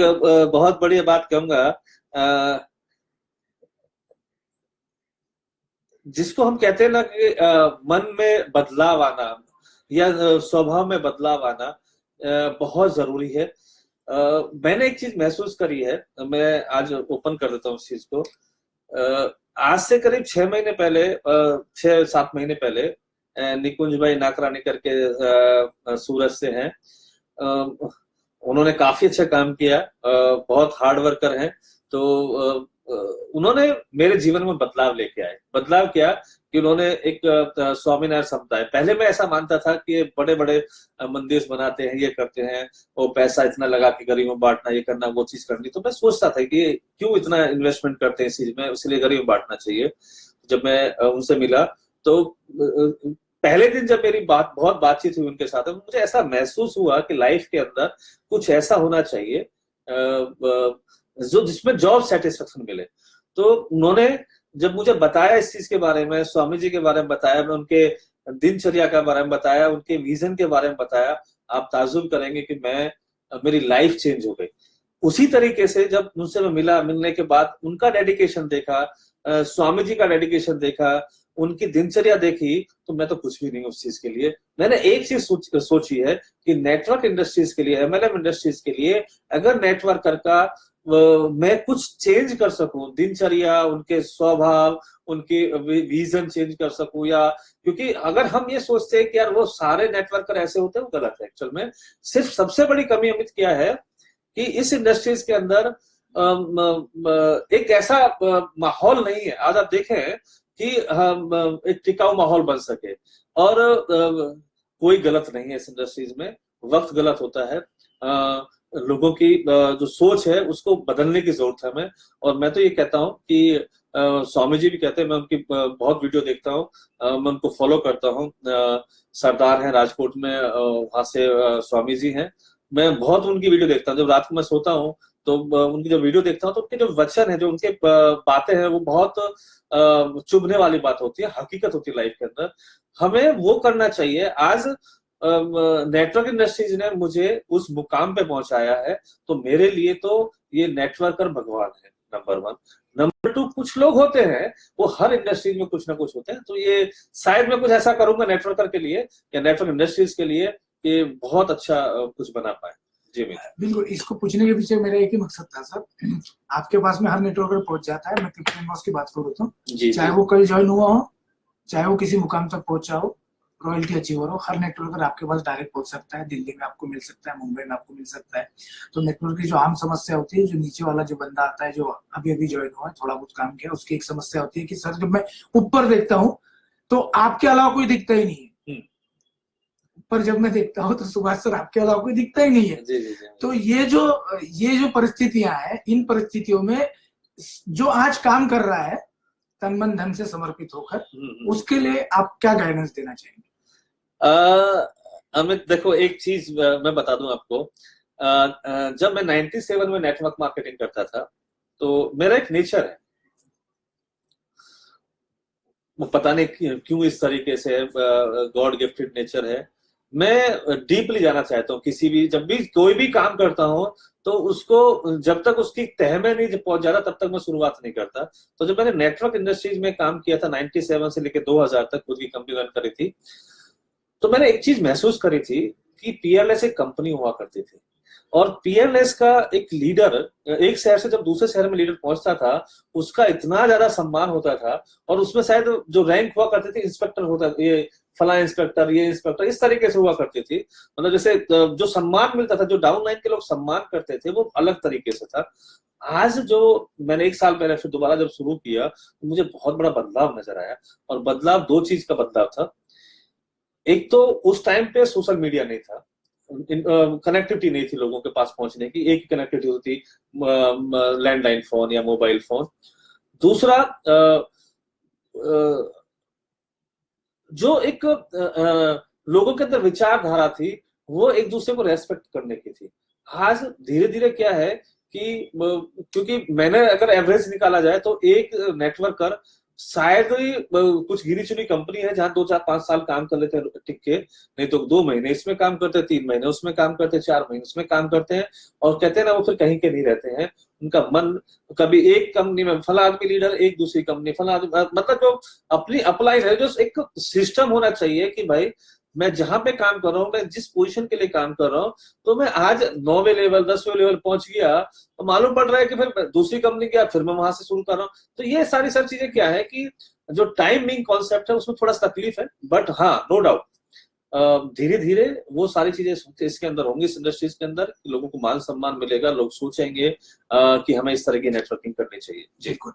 बहुत बढ़िया बात कहूंगा। जिसको हम कहते हैं ना कि मन में बदलाव आना या स्वभाव में बदलाव आना बहुत जरूरी है। मैंने एक चीज महसूस करी है, मैं आज ओपन कर देता हूँ इस चीज को। आज से करीब 6 महीने पहले, 6-7 महीने पहले, निकुंज भाई नाकरानी करके सूरत से हैं, उन्होंने काफी अच्छा काम किया, बहुत हार्ड वर्कर हैं। तो उन्होंने मेरे जीवन में बदलाव लेके आए। बदलाव क्या कि उन्होंने एक स्वामीनारायण समुदाय, पहले मैं ऐसा मानता था कि ये बड़े बड़े मंदिर बनाते हैं, ये करते हैं, वो पैसा इतना लगा के गरीबों में बांटना, ये करना, वो चीज करनी। तो मैं सोचता था कि क्यों इतना इन्वेस्टमेंट करते हैं इस चीज में, इसलिए गरीब बांटना चाहिए। जब मैं उनसे मिला तो पहले दिन जब मेरी बहुत बातचीत हुई उनके साथ, मुझे ऐसा महसूस हुआ कि लाइफ के अंदर कुछ ऐसा होना चाहिए जो जिसमें जॉब सेटिस्फेक्शन मिले। तो उन्होंने जब मुझे बताया इस चीज के बारे में, स्वामी जी के बारे में बताया, मैं उनके दिनचर्या के बारे में बताया, उनके विजन के बारे में बताया, आप ताजुब करेंगे कि मेरी लाइफ चेंज हो गई। उसी तरीके से जब उनसे मैं मिलने के बाद उनका डेडिकेशन देखा, स्वामी जी का डेडिकेशन देखा, उनकी दिनचर्या देखी, तो मैं तो कुछ भी नहीं उस चीज के लिए। मैंने एक चीज सोची है कि नेटवर्क इंडस्ट्रीज के लिए, एमएलएम इंडस्ट्रीज के लिए अगर नेटवर्कर का मैं कुछ चेंज कर सकूं, दिनचर्या, उनके स्वभाव, उनके विजन चेंज कर सकूं, या क्योंकि अगर हम ये सोचते हैं कि यार वो सारे नेटवर्कर ऐसे होते हैं, वो गलत है। एक्चुअल में सिर्फ सबसे बड़ी कमी अमित क्या है कि इस इंडस्ट्रीज के अंदर एक ऐसा माहौल नहीं है। आज आप देखें कि एक टिकाऊ माहौल बन सके, और कोई गलत नहीं है इस इंडस्ट्रीज में, वक्त गलत होता है, लोगों की जो सोच है उसको बदलने की जरूरत है हमें। और मैं तो ये कहता हूँ कि स्वामी जी भी कहते हैं, मैं उनकी बहुत वीडियो देखता हूँ, मैं उनको फॉलो करता हूँ। सरदार हैं राजकोट में, वहां से स्वामी जी हैं, मैं बहुत उनकी वीडियो देखता हूँ। जब रात को मैं सोता हूँ तो उनकी जो वीडियो देखता हूँ, तो उनके जो वचन है, जो उनके बातें हैं, वो बहुत चुभने वाली बात होती है, हकीकत होती है लाइफ के अंदर। हमें वो करना चाहिए। आज नेटवर्क इंडस्ट्रीज ने मुझे उस मुकाम पे पहुंचाया है, तो मेरे लिए तो ये नेटवर्कर भगवान है, नंबर 1। नंबर 2, कुछ लोग होते हैं वो हर इंडस्ट्रीज में कुछ ना कुछ होते हैं, तो ये शायद मैं कुछ ऐसा करूंगा नेटवर्कर के लिए या नेटवर्क इंडस्ट्रीज के लिए कि बहुत अच्छा कुछ बना पाए। जी बिल्कुल, इसको पूछने के पीछे मेरा एक ही मकसद था सर, आपके पास में हर नेटवर्कर पहुंच जाता है। मैं कैप्टन बॉस की बात करूँ तो चाहे वो कल ज्वाइन हुआ हो, चाहे वो किसी मुकाम तक पहुंचा हो, रॉयल्टी अचीवर हो, हर नेटवर्कर आपके पास डायरेक्ट पहुंच सकता है। दिल्ली में आपको मिल सकता है, मुंबई में आपको मिल सकता है। तो नेटवर्क की जो आम समस्या होती है, जो नीचे वाला जो बंदा आता है, जो अभी अभी ज्वाइन हुआ है, थोड़ा बहुत काम किया, उसकी एक समस्या होती है कि सर जब मैं ऊपर देखता हूँ तो आपके अलावा कोई दिखता ही नहीं है। पर जब मैं देखता हूँ तो सुभाष सर आपके अलावा कोई दिखता ही नहीं है। जी। तो ये जो परिस्थितियां हैं, इन परिस्थितियों में जो आज काम कर रहा है तन मन धन से समर्पित होकर, उसके लिए आप क्या गाइडेंस देना चाहेंगे? अमित देखो, एक चीज मैं बता दूं आपको। जब मैं 97 में नेटवर्क मार्केटिंग करता था, तो मेरा एक नेचर है, वो पता नहीं क्यों इस तरीके से गॉड गिफ्टेड नेचर है। मैं डीपली जाना चाहता हूँ किसी भी, जब भी कोई भी काम करता हूँ तो उसको जब तक उसकी तह में नहीं पहुंच जाता तब तक मैं शुरुआत नहीं करता। तो जब मैंने नेटवर्क इंडस्ट्रीज में काम किया था 97 से लेकर 2000 तक, खुद की कंपनी रन करी थी, तो मैंने एक चीज महसूस करी थी कि पीएलएस एक कंपनी हुआ करती थी, और पीएलएस का एक लीडर एक शहर से जब दूसरे शहर में लीडर पहुंचता था, उसका इतना ज्यादा सम्मान होता था, और उसमें शायद जो रैंक हुआ करती थी, इंस्पेक्टर होता, ये फला इंस्पेक्टर, ये इंस्पेक्टर, इस तरीके से हुआ करती थी। मतलब जैसे जो सम्मान मिलता था, जो डाउन लाइन के लोग सम्मान करते थे, वो अलग तरीके से था। आज जो मैंने 1 साल पहले फिर दोबारा जब शुरू किया, तो मुझे बहुत बड़ा बदलाव नजर आया, और बदलाव 2 चीज का बदलाव था। एक तो उस टाइम पे सोशल मीडिया नहीं था, कनेक्टिविटी नहीं थी लोगों के पास पहुंचने की, एक ही कनेक्टिविटी होती थी, लैंडलाइन फोन या मोबाइल फोन। दूसरा, जो एक लोगों के अंदर विचारधारा थी, वो एक दूसरे को रेस्पेक्ट करने की थी। आज धीरे धीरे क्या है कि क्योंकि मैंने अगर एवरेज निकाला जाए तो एक नेटवर्कर शायद ही कुछ गिनी चुनी कंपनी है जहां 2, 4, 5 साल काम कर लेते हैं टिक के, नहीं तो 2 महीने इसमें काम करते हैं, 3 महीने उसमें काम करते हैं, 4 महीने उसमें काम करते हैं, और कहते हैं ना वो फिर कहीं के नहीं रहते हैं। उनका मन कभी एक कंपनी में फला आदमी लीडर, एक दूसरी कंपनी फला आदमी, मतलब जो अपनी अप्लाई है, जो एक सिस्टम होना चाहिए कि भाई मैं जहां पे काम कर रहा हूँ, मैं जिस पोजीशन के लिए काम कर रहा हूँ, तो मैं आज 9वें लेवल 10वें लेवल पहुंच गया, तो मालूम पड़ रहा है कि फिर दूसरी कंपनी गया, फिर मैं वहां से शुरू कर रहा हूँ। तो ये सारी सब चीजें क्या है कि जो टाइमिंग कॉन्सेप्ट है उसमें थोड़ा सा तकलीफ है, बट हाँ, नो डाउट धीरे धीरे वो सारी चीजें इसके अंदर होंगी, इस इंडस्ट्रीज के अंदर लोगों को मान सम्मान मिलेगा, लोग सोचेंगे कि हमें इस तरह की नेटवर्किंग करनी चाहिए। बिल्कुल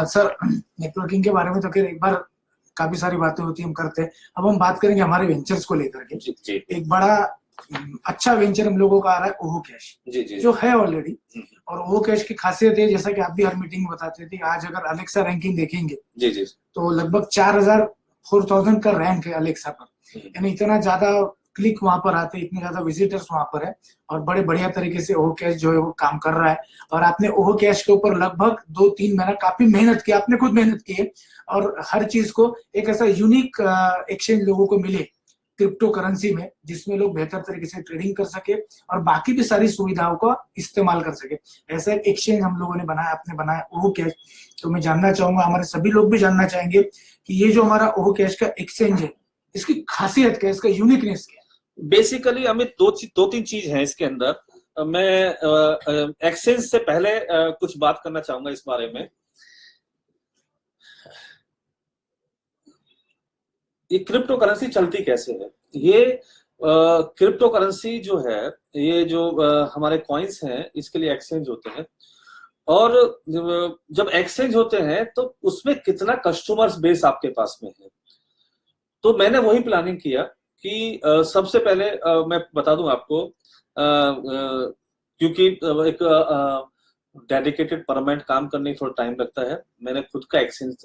सर, नेटवर्किंग के बारे में तो एक बार काफी सारी बातें होती है, हम करते हैं। अब हम बात करेंगे हमारे वेंचर्स को लेकर के। जी। एक बड़ा अच्छा वेंचर हम लोगों का आ रहा है ओहो कैश, जी जी जो है ऑलरेडी। हम्म, और ओहो कैश की खासियत है, जैसा कि आप भी हर मीटिंग में बताते थे, आज अगर अलेक्सा रैंकिंग देखेंगे जी जी तो लगभग 4000 का रैंक है अलेक्सा पर। यानी इतना ज्यादा क्लिक वहां पर आते हैं, इतने ज्यादा विजिटर्स वहां पर है, और बड़े बढ़िया तरीके से ओहो कैश जो है वो काम कर रहा है। और आपने ओहो कैश के ऊपर लगभग 2-3 महीना काफी मेहनत की, आपने खुद मेहनत की है, और हर चीज को एक ऐसा यूनिक एक्सचेंज लोगों को मिले क्रिप्टो करेंसी में, जिसमें लोग बेहतर तरीके से ट्रेडिंग कर सके और बाकी भी सारी सुविधाओं का इस्तेमाल कर सके। ऐसा एक एक्सचेंज हम लोगों ने बनाया, आपने बनाया ओहो कैश। तो मैं जानना चाहूंगा, हमारे सभी लोग भी जानना चाहेंगे कि ये जो हमारा ओहो कैश का एक्सचेंज है, इसकी खासियत क्या है, इसका यूनिकनेस क्या है? बेसिकली अमित दो तीन चीज है इसके अंदर। मैं एक्सचेंज से पहले कुछ बात करना चाहूंगा इस बारे में। ये क्रिप्टो करेंसी चलती कैसे है? ये क्रिप्टो करेंसी जो है, ये जो हमारे कॉइन्स हैं, इसके लिए एक्सचेंज होते हैं। और जब एक्सचेंज होते हैं तो उसमें कितना कस्टमर्स बेस आपके पास में है। तो मैंने वही प्लानिंग किया कि सबसे पहले मैं बता दूं आपको, क्योंकि एक डेडिकेटेड परमानेंट काम करने में थोड़ा टाइम लगता है। मैंने खुद का एक्सचेंज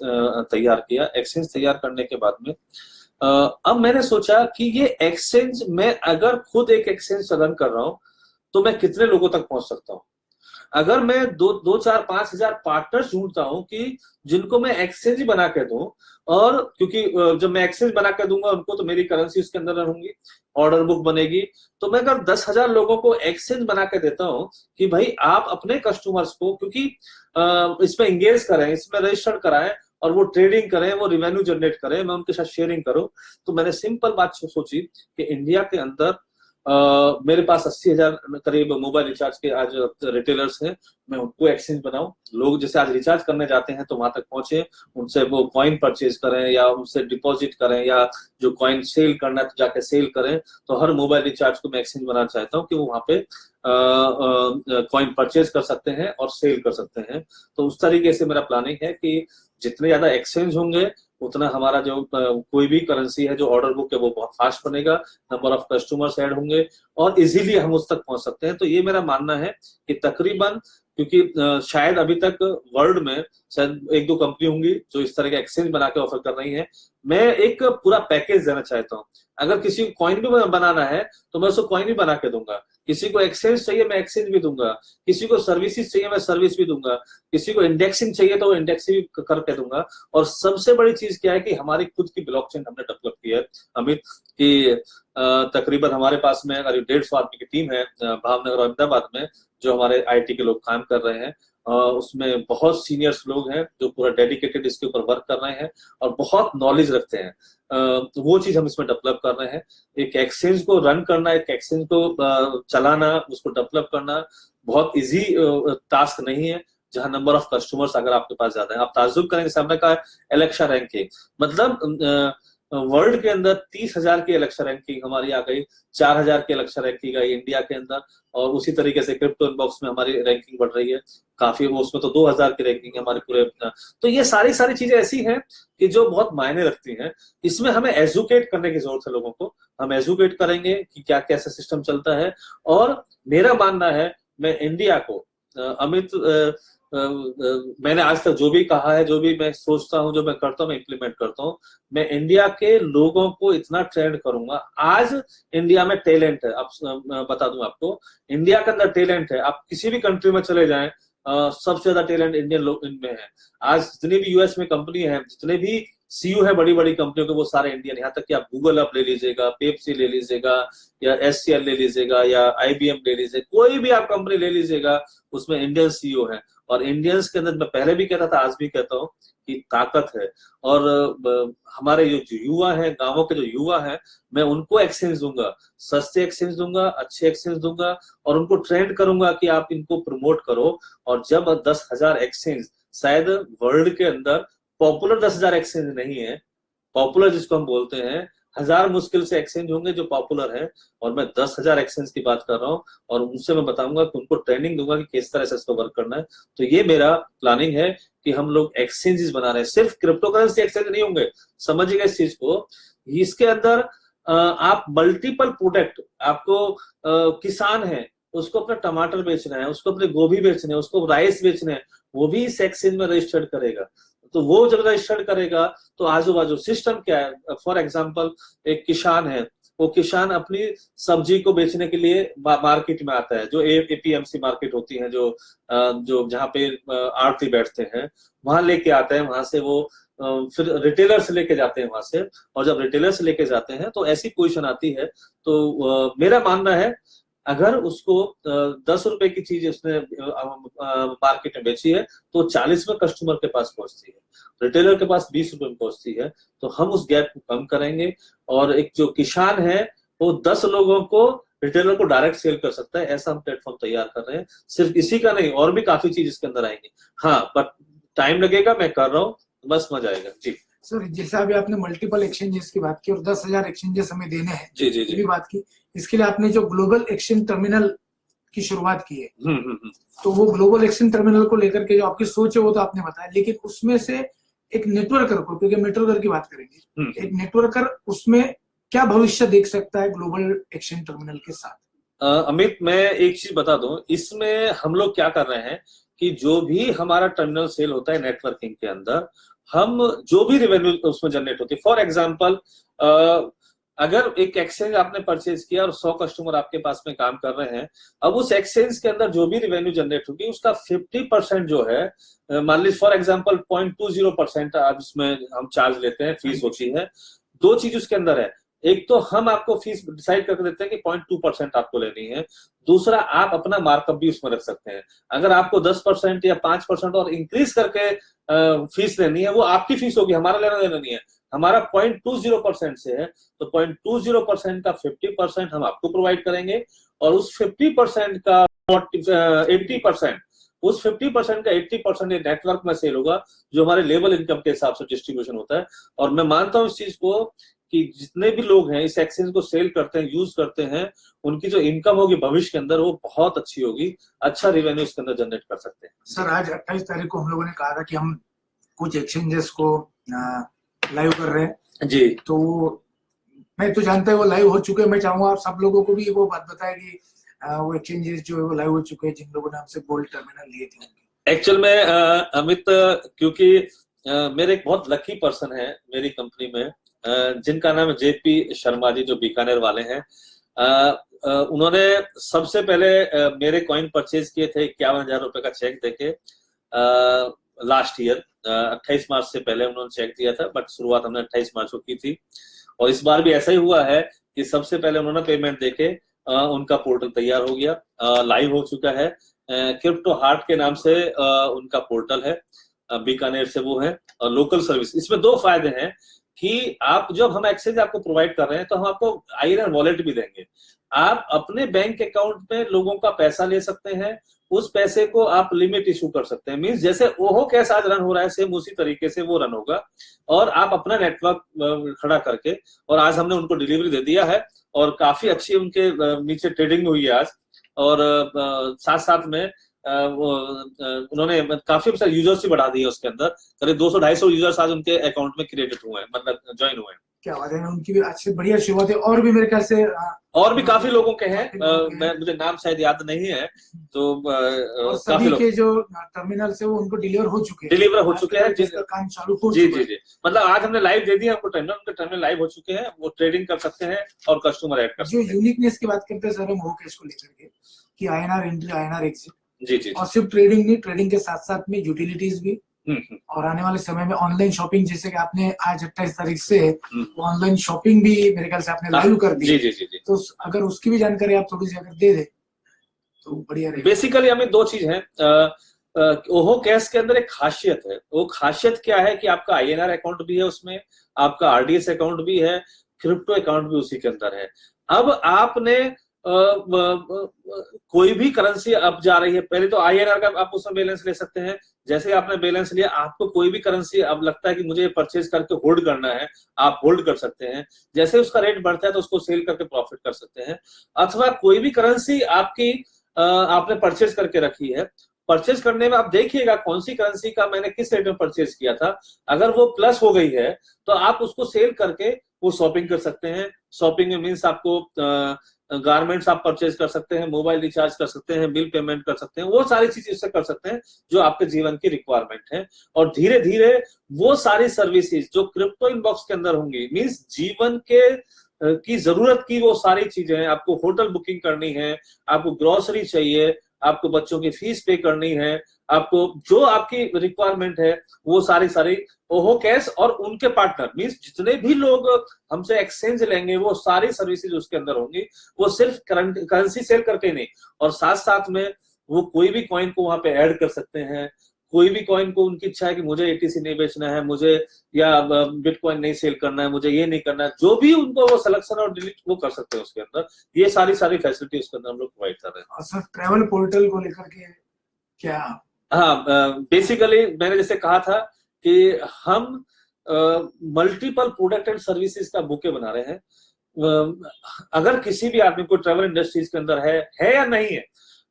तैयार किया। एक्सचेंज तैयार करने के बाद में अब मैंने सोचा कि ये एक्सचेंज, मैं अगर खुद एक एक्सचेंज रन कर रहा हूं तो मैं कितने लोगों तक पहुंच सकता हूं। अगर मैं 2, 4, 5 हजार पार्टनर्स ढूंढता हूं कि जिनको मैं एक्सचेंज बना के दूं, और क्योंकि जब मैं एक्सचेंज बना के दूंगा उनको, तो मेरी करेंसी उसके अंदर रहूंगी, ऑर्डर बुक बनेगी। तो मैं अगर 10,000 लोगों को एक्सचेंज बना के देता हूं कि भाई आप अपने कस्टमर्स को, क्योंकि इसमें इंगेज करें, इसमें रजिस्टर कराएं और वो ट्रेडिंग करें, वो रिवेन्यू जनरेट करें, मैं उनके साथ शेयरिंग करूं। तो मैंने सिंपल बात सोची कि इंडिया के अंदर मेरे पास 80,000 करीब मोबाइल रिचार्ज के आज रिटेलर्स हैं, मैं उनको एक्सचेंज बनाऊं। लोग जैसे आज रिचार्ज करने जाते हैं तो वहां तक पहुंचे, उनसे वो कॉइन परचेज करें या उनसे डिपॉजिट करें, या जो कॉइन सेल करना है तो जाके सेल करें। तो हर मोबाइल रिचार्ज को मैं एक्सचेंज बनाना चाहता हूँ कि वो वहां पे कॉइन परचेज कर सकते हैं और सेल कर सकते हैं। तो उस तरीके से मेरा प्लानिंग है कि जितने ज्यादा एक्सचेंज होंगे उतना हमारा जो कोई भी करेंसी है, जो ऑर्डर बुक है, वो बहुत फास्ट बनेगा, नंबर ऑफ कस्टमर्स ऐड होंगे और इजीली हम उस तक पहुंच सकते हैं। तो ये मेरा मानना है कि तकरीबन, क्योंकि शायद अभी तक वर्ल्ड में शायद 1-2 कंपनी होंगी जो इस तरह के एक्सचेंज बना के ऑफर कर रही है। मैं एक पूरा पैकेज देना चाहता हूँ। अगर किसी को कॉइन भी बनाना है तो मैं उसको कॉइन भी बना के दूंगा, किसी को एक्सचेंज चाहिए मैं एक्सचेंज भी दूंगा, किसी को सर्विसेज चाहिए मैं सर्विस भी दूंगा, किसी को इंडेक्सिंग चाहिए तो इंडेक्सिंग भी करके दूंगा। और सबसे बड़ी चीज क्या है कि हमारी खुद की ब्लॉकचेन हमने डेवलप की है अमित, कि तकरीबन हमारे पास में करीब 150 आदमी की टीम है भावनगर और अहमदाबाद में, जो हमारे आईटी के लोग काम कर रहे हैं। उसमें बहुत सीनियर्स लोग हैं जो पूरा डेडिकेटेड इसके ऊपर वर्क कर रहे हैं और बहुत नॉलेज रखते हैं। तो वो चीज हम इसमें डेवलप कर रहे हैं। एक एक्सचेंज को रन करना, एक एक्सचेंज को चलाना, उसको डेवलप करना बहुत इजी टास्क नहीं है, जहां नंबर ऑफ कस्टमर्स अगर आपके पास ज्यादा है। आप ताज्जुब करेंगे, सामने का एलेक्सा रैंकिंग, मतलब वर्ल्ड के अंदर 30,000 की एलेक्सा रैंकिंग हमारी आ गई, 4,000 की एलेक्सा रैंकिंग आई इंडिया के अंदर। और उसी तरीके से क्रिप्टो इनबॉक्स में हमारी रैंकिंग बढ़ रही है काफी, वो उसमें तो 2,000 की रैंकिंग है हमारे पूरे। तो ये सारी चीजें ऐसी हैं कि जो बहुत मायने रखती हैं। इसमें हमें एजुकेट करने की जरूरत है लोगों को। हम एजुकेट करेंगे कि क्या कैसा सिस्टम चलता है। और मेरा मानना है, मैं इंडिया को अमित, मैंने आज तक जो भी कहा है, जो भी मैं सोचता हूँ, जो मैं करता हूँ, मैं इम्प्लीमेंट करता हूँ। मैं इंडिया के लोगों को इतना ट्रेंड करूंगा। आज इंडिया में टैलेंट है, अब बता दूं आपको, इंडिया के अंदर टैलेंट है। आप किसी भी कंट्री में चले जाएं, सबसे ज्यादा टैलेंट इंडियन लोग इनमें है। आज जितनी भी यूएस में कंपनी है, जितने भी सीईओ है बड़ी बड़ी कंपनियों के, वो सारे इंडियन। यहाँ तक कि आप गूगल अप ले लीजिएगा, पेप्सी ले लीजिएगा, या एससीएल ले लीजिएगा, या आईबीएम ले लीजिएगा, कोई भी आप कंपनी ले लीजिएगा, उसमें इंडियन सीईओ है। और इंडियंस के अंदर, मैं पहले भी कहता था, आज भी कहता हूँ कि ताकत है। और हमारे जो युवा हैं, गांवों के जो युवा हैं, मैं उनको एक्सचेंज दूंगा, सस्ते एक्सचेंज दूंगा, अच्छे एक्सचेंज दूंगा, और उनको ट्रेंड करूंगा कि आप इनको प्रमोट करो। और जब 10,000 एक्सचेंज, शायद वर्ल्ड के अंदर पॉपुलर 10,000 एक्सचेंज नहीं है, पॉपुलर जिसको हम बोलते हैं, 1000 मुश्किल से एक्सचेंज होंगे जो पॉपुलर है, और मैं 10,000 एक्सचेंज की बात कर रहा हूँ। और उनसे मैं बताऊंगा कि उनको ट्रेनिंग दूंगा कि किस तरह से इसको वर्क करना है। तो ये मेरा प्लानिंग है कि हम लोग एक्सचेंजेस बना रहे हैं। सिर्फ क्रिप्टो करेंसी एक्सचेंज नहीं होंगे, समझिएगा इस चीज को। इसके अंदर आप मल्टीपल प्रोडक्ट, आपको किसान है उसको अपना टमाटर बेचना है, उसको अपने गोभी बेचने हैं, उसको राइस बेचने हैं, वो भी इस एक्सचेंज में रजिस्टर्ड करेगा। तो वो जब रजिस्टर्ड करेगा तो आजू बाजू सिस्टम क्या है, फॉर एग्जांपल एक किसान है, वो किसान अपनी सब्जी को बेचने के लिए मार्केट में आता है, जो एपीएमसी मार्केट होती है, जो जहाँ पे आड़ती बैठते हैं, वहां लेके आता है, वहां से वो फिर रिटेलर से लेके जाते हैं वहां से, और जब रिटेलर से लेके जाते हैं तो ऐसी पोजीशन आती है। तो मेरा मानना है अगर उसको 10 रुपए की चीज उसने मार्केट में बेची है तो 40 में कस्टमर के पास पहुंचती है, रिटेलर के पास 20 रुपए में पहुंचती है, तो हम उस गैप को कम करेंगे। और एक जो किसान है वो 10 लोगों को रिटेलर को डायरेक्ट सेल कर सकता है, ऐसा हम प्लेटफॉर्म तैयार कर रहे हैं। सिर्फ इसी का नहीं, और भी काफी चीज इसके अंदर आएंगी। हाँ, बट टाइम लगेगा, मैं कर रहा हूँ, बस मजा आएगा जी। सर जैसा अभी आपने मल्टीपल एक्सचेंजेस की बात की और 10,000 एक्सचेंजेस हमें देने हैं, जी जी ये जी। भी बात की, इसके लिए आपने जो ग्लोबल एक्सचेंज टर्मिनल की शुरुआत की है, तो वो ग्लोबल एक्सचेंज टर्मिनल को लेकर के जो आपकी सोच है वो तो आपने बताया, लेकिन उसमें से एक नेटवर्कर को, क्योंकि नेटवर्कर की बात करेंगे, एक नेटवर्कर उसमें क्या भविष्य देख सकता है ग्लोबल एक्सचेंज टर्मिनल के साथ? अमित, मैं एक चीज बता दूं, इसमें हम लोग क्या कर रहे हैं कि जो भी हमारा टर्मिनल सेल होता है नेटवर्किंग के अंदर, हम जो भी रेवेन्यू उसमें जनरेट होती है, फॉर एग्जांपल अगर एक एक्सचेंज आपने परचेज किया और 100 कस्टमर आपके पास में काम कर रहे हैं, अब उस एक्सचेंज के अंदर जो भी रेवेन्यू जनरेट होगी उसका 50% जो है, मान लीजिए फॉर एग्जांपल 0.20% आज उसमें हम चार्ज लेते हैं, फीस होती है। दो चीज उसके अंदर है, एक तो हम आपको फीस डिसाइड करके देते हैं कि 0.2% आपको लेनी है, दूसरा आप अपना मार्कअप भी उसमें रख सकते हैं। अगर आपको 10% या 5% और इंक्रीज करके फीस लेनी है, वो आपकी फीस होगी, हमारा लेना देना नहीं है। हमारा 0.20% से है, तो 0.20% का 50% हम आपको प्रोवाइड करेंगे, और उस 50% का 80%, उस 50% का 80% ये नेटवर्क में सेल होगा, जो हमारे लेवल इनकम के हिसाब से डिस्ट्रीब्यूशन होता है। और मैं मानता हूं इस चीज को कि जितने भी लोग हैं इस एक्सचेंज को सेल करते हैं, यूज करते हैं, उनकी जो इनकम होगी भविष्य के अंदर वो बहुत अच्छी होगी, अच्छा रेवेन्यू इसके अंदर जनरेट कर सकते हैं। सर आज 28 तारीख को हम लोगों ने कहा था कि हम कुछ एक्सचेंजेस को लाइव कर रहे हैं जी। तो मैं तो जानता है वो लाइव हो चुके हैं, मैं चाहूंगा आप सब लोगों को भी वो बात बताएं कि वो एक्सचेंजेस जो है वो लाइव हो चुके हैं जिन लोगों ने हमसे गोल्ड टर्मिनल लिए थे। एक्चुअल में अमित, क्योंकि मेरे एक बहुत लकी पर्सन है मेरी कंपनी में, जिनका नाम है जेपी शर्मा जी, जो बीकानेर वाले हैं। उन्होंने सबसे पहले मेरे कॉइन परचेज किए थे 51,000 रुपए का चेक देके लास्ट ईयर 28 मार्च से पहले उन्होंने चेक दिया था, बट शुरुआत हमने 28 मार्च को की थी। और इस बार भी ऐसा ही हुआ है कि सबसे पहले उन्होंने पेमेंट देके उनका पोर्टल तैयार हो गया, लाइव हो चुका है। क्रिप्टो हार्ट के नाम से उनका पोर्टल है, बीकानेर से वो है, और लोकल सर्विस। इसमें दो फायदे हैं कि आप जब हम एक्सचेंज आपको प्रोवाइड कर रहे हैं तो हम आपको आईएनआर वॉलेट भी देंगे, आप अपने बैंक अकाउंट में लोगों का पैसा ले सकते हैं, उस पैसे को आप लिमिट इशू कर सकते हैं। मींस जैसे ओहो कैश आज रन हो रहा है, सेम उसी तरीके से वो रन होगा, और आप अपना नेटवर्क खड़ा करके, और आज हमने उनको डिलीवरी दे दिया है और काफी अच्छी उनके नीचे ट्रेडिंग हुई है आज। और साथ साथ में उन्होंने काफी यूजर्स ही बढ़ा दी है उसके अंदर, करीब 200-250 यूजर्स आज उनके अकाउंट में क्रिएटेड हुए हैं, मतलब ज्वाइन हुए हैं। क्या बात है, उनकी भी अच्छी बढ़िया शुरुआत है, और भी मेरे ख्याल से और भी काफी लोगों के हैं, मुझे नाम शायद याद नहीं है, तो और सभी के जो टर्मिनल से वो उनको डिलीवर हो चुके हैं, जिसका काम चालू हो जी जी जी। मतलब आज हमने लाइव दे दिया आपको टर्मिनल, उनके टर्मिनल लाइव हो चुके हैं, वो ट्रेडिंग कर सकते हैं और कस्टमर ऐड कर सकते हैं। जो यूनिकनेस की बात करते हैं सर हम कैश को लेकर के, कि आईएनआर एंट्री, आईएनआर एग्जिट, जी जी, और सिर्फ ट्रेडिंग नहीं, ट्रेडिंग के साथ साथ में यूटिलिटीज भी, और आने वाले समय में ऑनलाइन शॉपिंग, जैसे कि आपने आज 28 तारीख से ऑनलाइन शॉपिंग भी मेरे ख्याल से आपने लाइव कर दी। जी जी जी। तो अगर उसकी भी जानकारी आप थोड़ी सी अगर दे दे तो बढ़िया रहेगा। बेसिकली हमें दो चीज है, ओहो कैश के अंदर एक खासियत है, वो खासियत क्या है कि आपका आईएनआर अकाउंट भी है उसमें, आपका आरडीएस अकाउंट भी है, क्रिप्टो अकाउंट भी उसी के अंदर है। अब आपने कोई भी करेंसी अब जा रही है, पहले तो आईएनआर का आप उसमें बैलेंस ले सकते हैं, जैसे आपने बैलेंस लिया, आपको कोई भी करेंसी अब लगता है कि मुझे परचेज करके होल्ड करना है, आप होल्ड कर सकते हैं, जैसे उसका रेट बढ़ता है तो उसको सेल करके प्रॉफिट कर सकते हैं। अथवा कोई भी करेंसी आपकी आपने परचेज करके रखी है, परचेज करने में आप देखिएगा कौन सी करेंसी का मैंने किस रेट में परचेज किया था, अगर वो प्लस हो गई है तो आप उसको सेल करके वो शॉपिंग कर सकते हैं, शॉपिंग में मीन्स आपको गारमेंट्स आप परचेज कर सकते हैं, मोबाइल रिचार्ज कर सकते हैं, बिल पेमेंट कर सकते हैं, वो सारी चीजें इससे कर सकते हैं जो आपके जीवन की रिक्वायरमेंट है। और धीरे धीरे वो सारी सर्विसेज जो क्रिप्टो इनबॉक्स के अंदर होंगी, मीन्स जीवन के की जरूरत की वो सारी चीजें हैं। आपको होटल बुकिंग करनी है, आपको ग्रोसरी चाहिए, आपको बच्चों की फीस पे करनी है, आपको जो आपकी रिक्वायरमेंट है वो सारी सारी ओहो कैश और उनके पार्टनर मीन्स जितने भी लोग हमसे एक्सचेंज लेंगे वो सारी सर्विसेज उसके अंदर होंगी। वो सिर्फ करेंसी सेल करके नहीं, और साथ साथ में वो कोई भी कॉइन को वहां पे ऐड कर सकते हैं। कोई भी कॉइन को उनकी इच्छा है कि मुझे एटीसी नहीं बेचना है, मुझे या बिटकॉइन नहीं सेल करना है, मुझे ये नहीं करना है, जो भी उनको वो सिलेक्शन और डिलीट वो कर सकते हैं उसके अंदर। ये सारी सारी फैसिलिटी उसके अंदर हम लोग प्रोवाइड कर रहे हैं। और सर ट्रैवल पोर्टल को लेकर के क्या? हाँ, बेसिकली मैंने जैसे कहा था कि हम मल्टीपल प्रोडक्ट एंड सर्विसेज का बुके बना रहे हैं। अगर किसी भी आदमी को ट्रैवल इंडस्ट्रीज के अंदर है या नहीं है,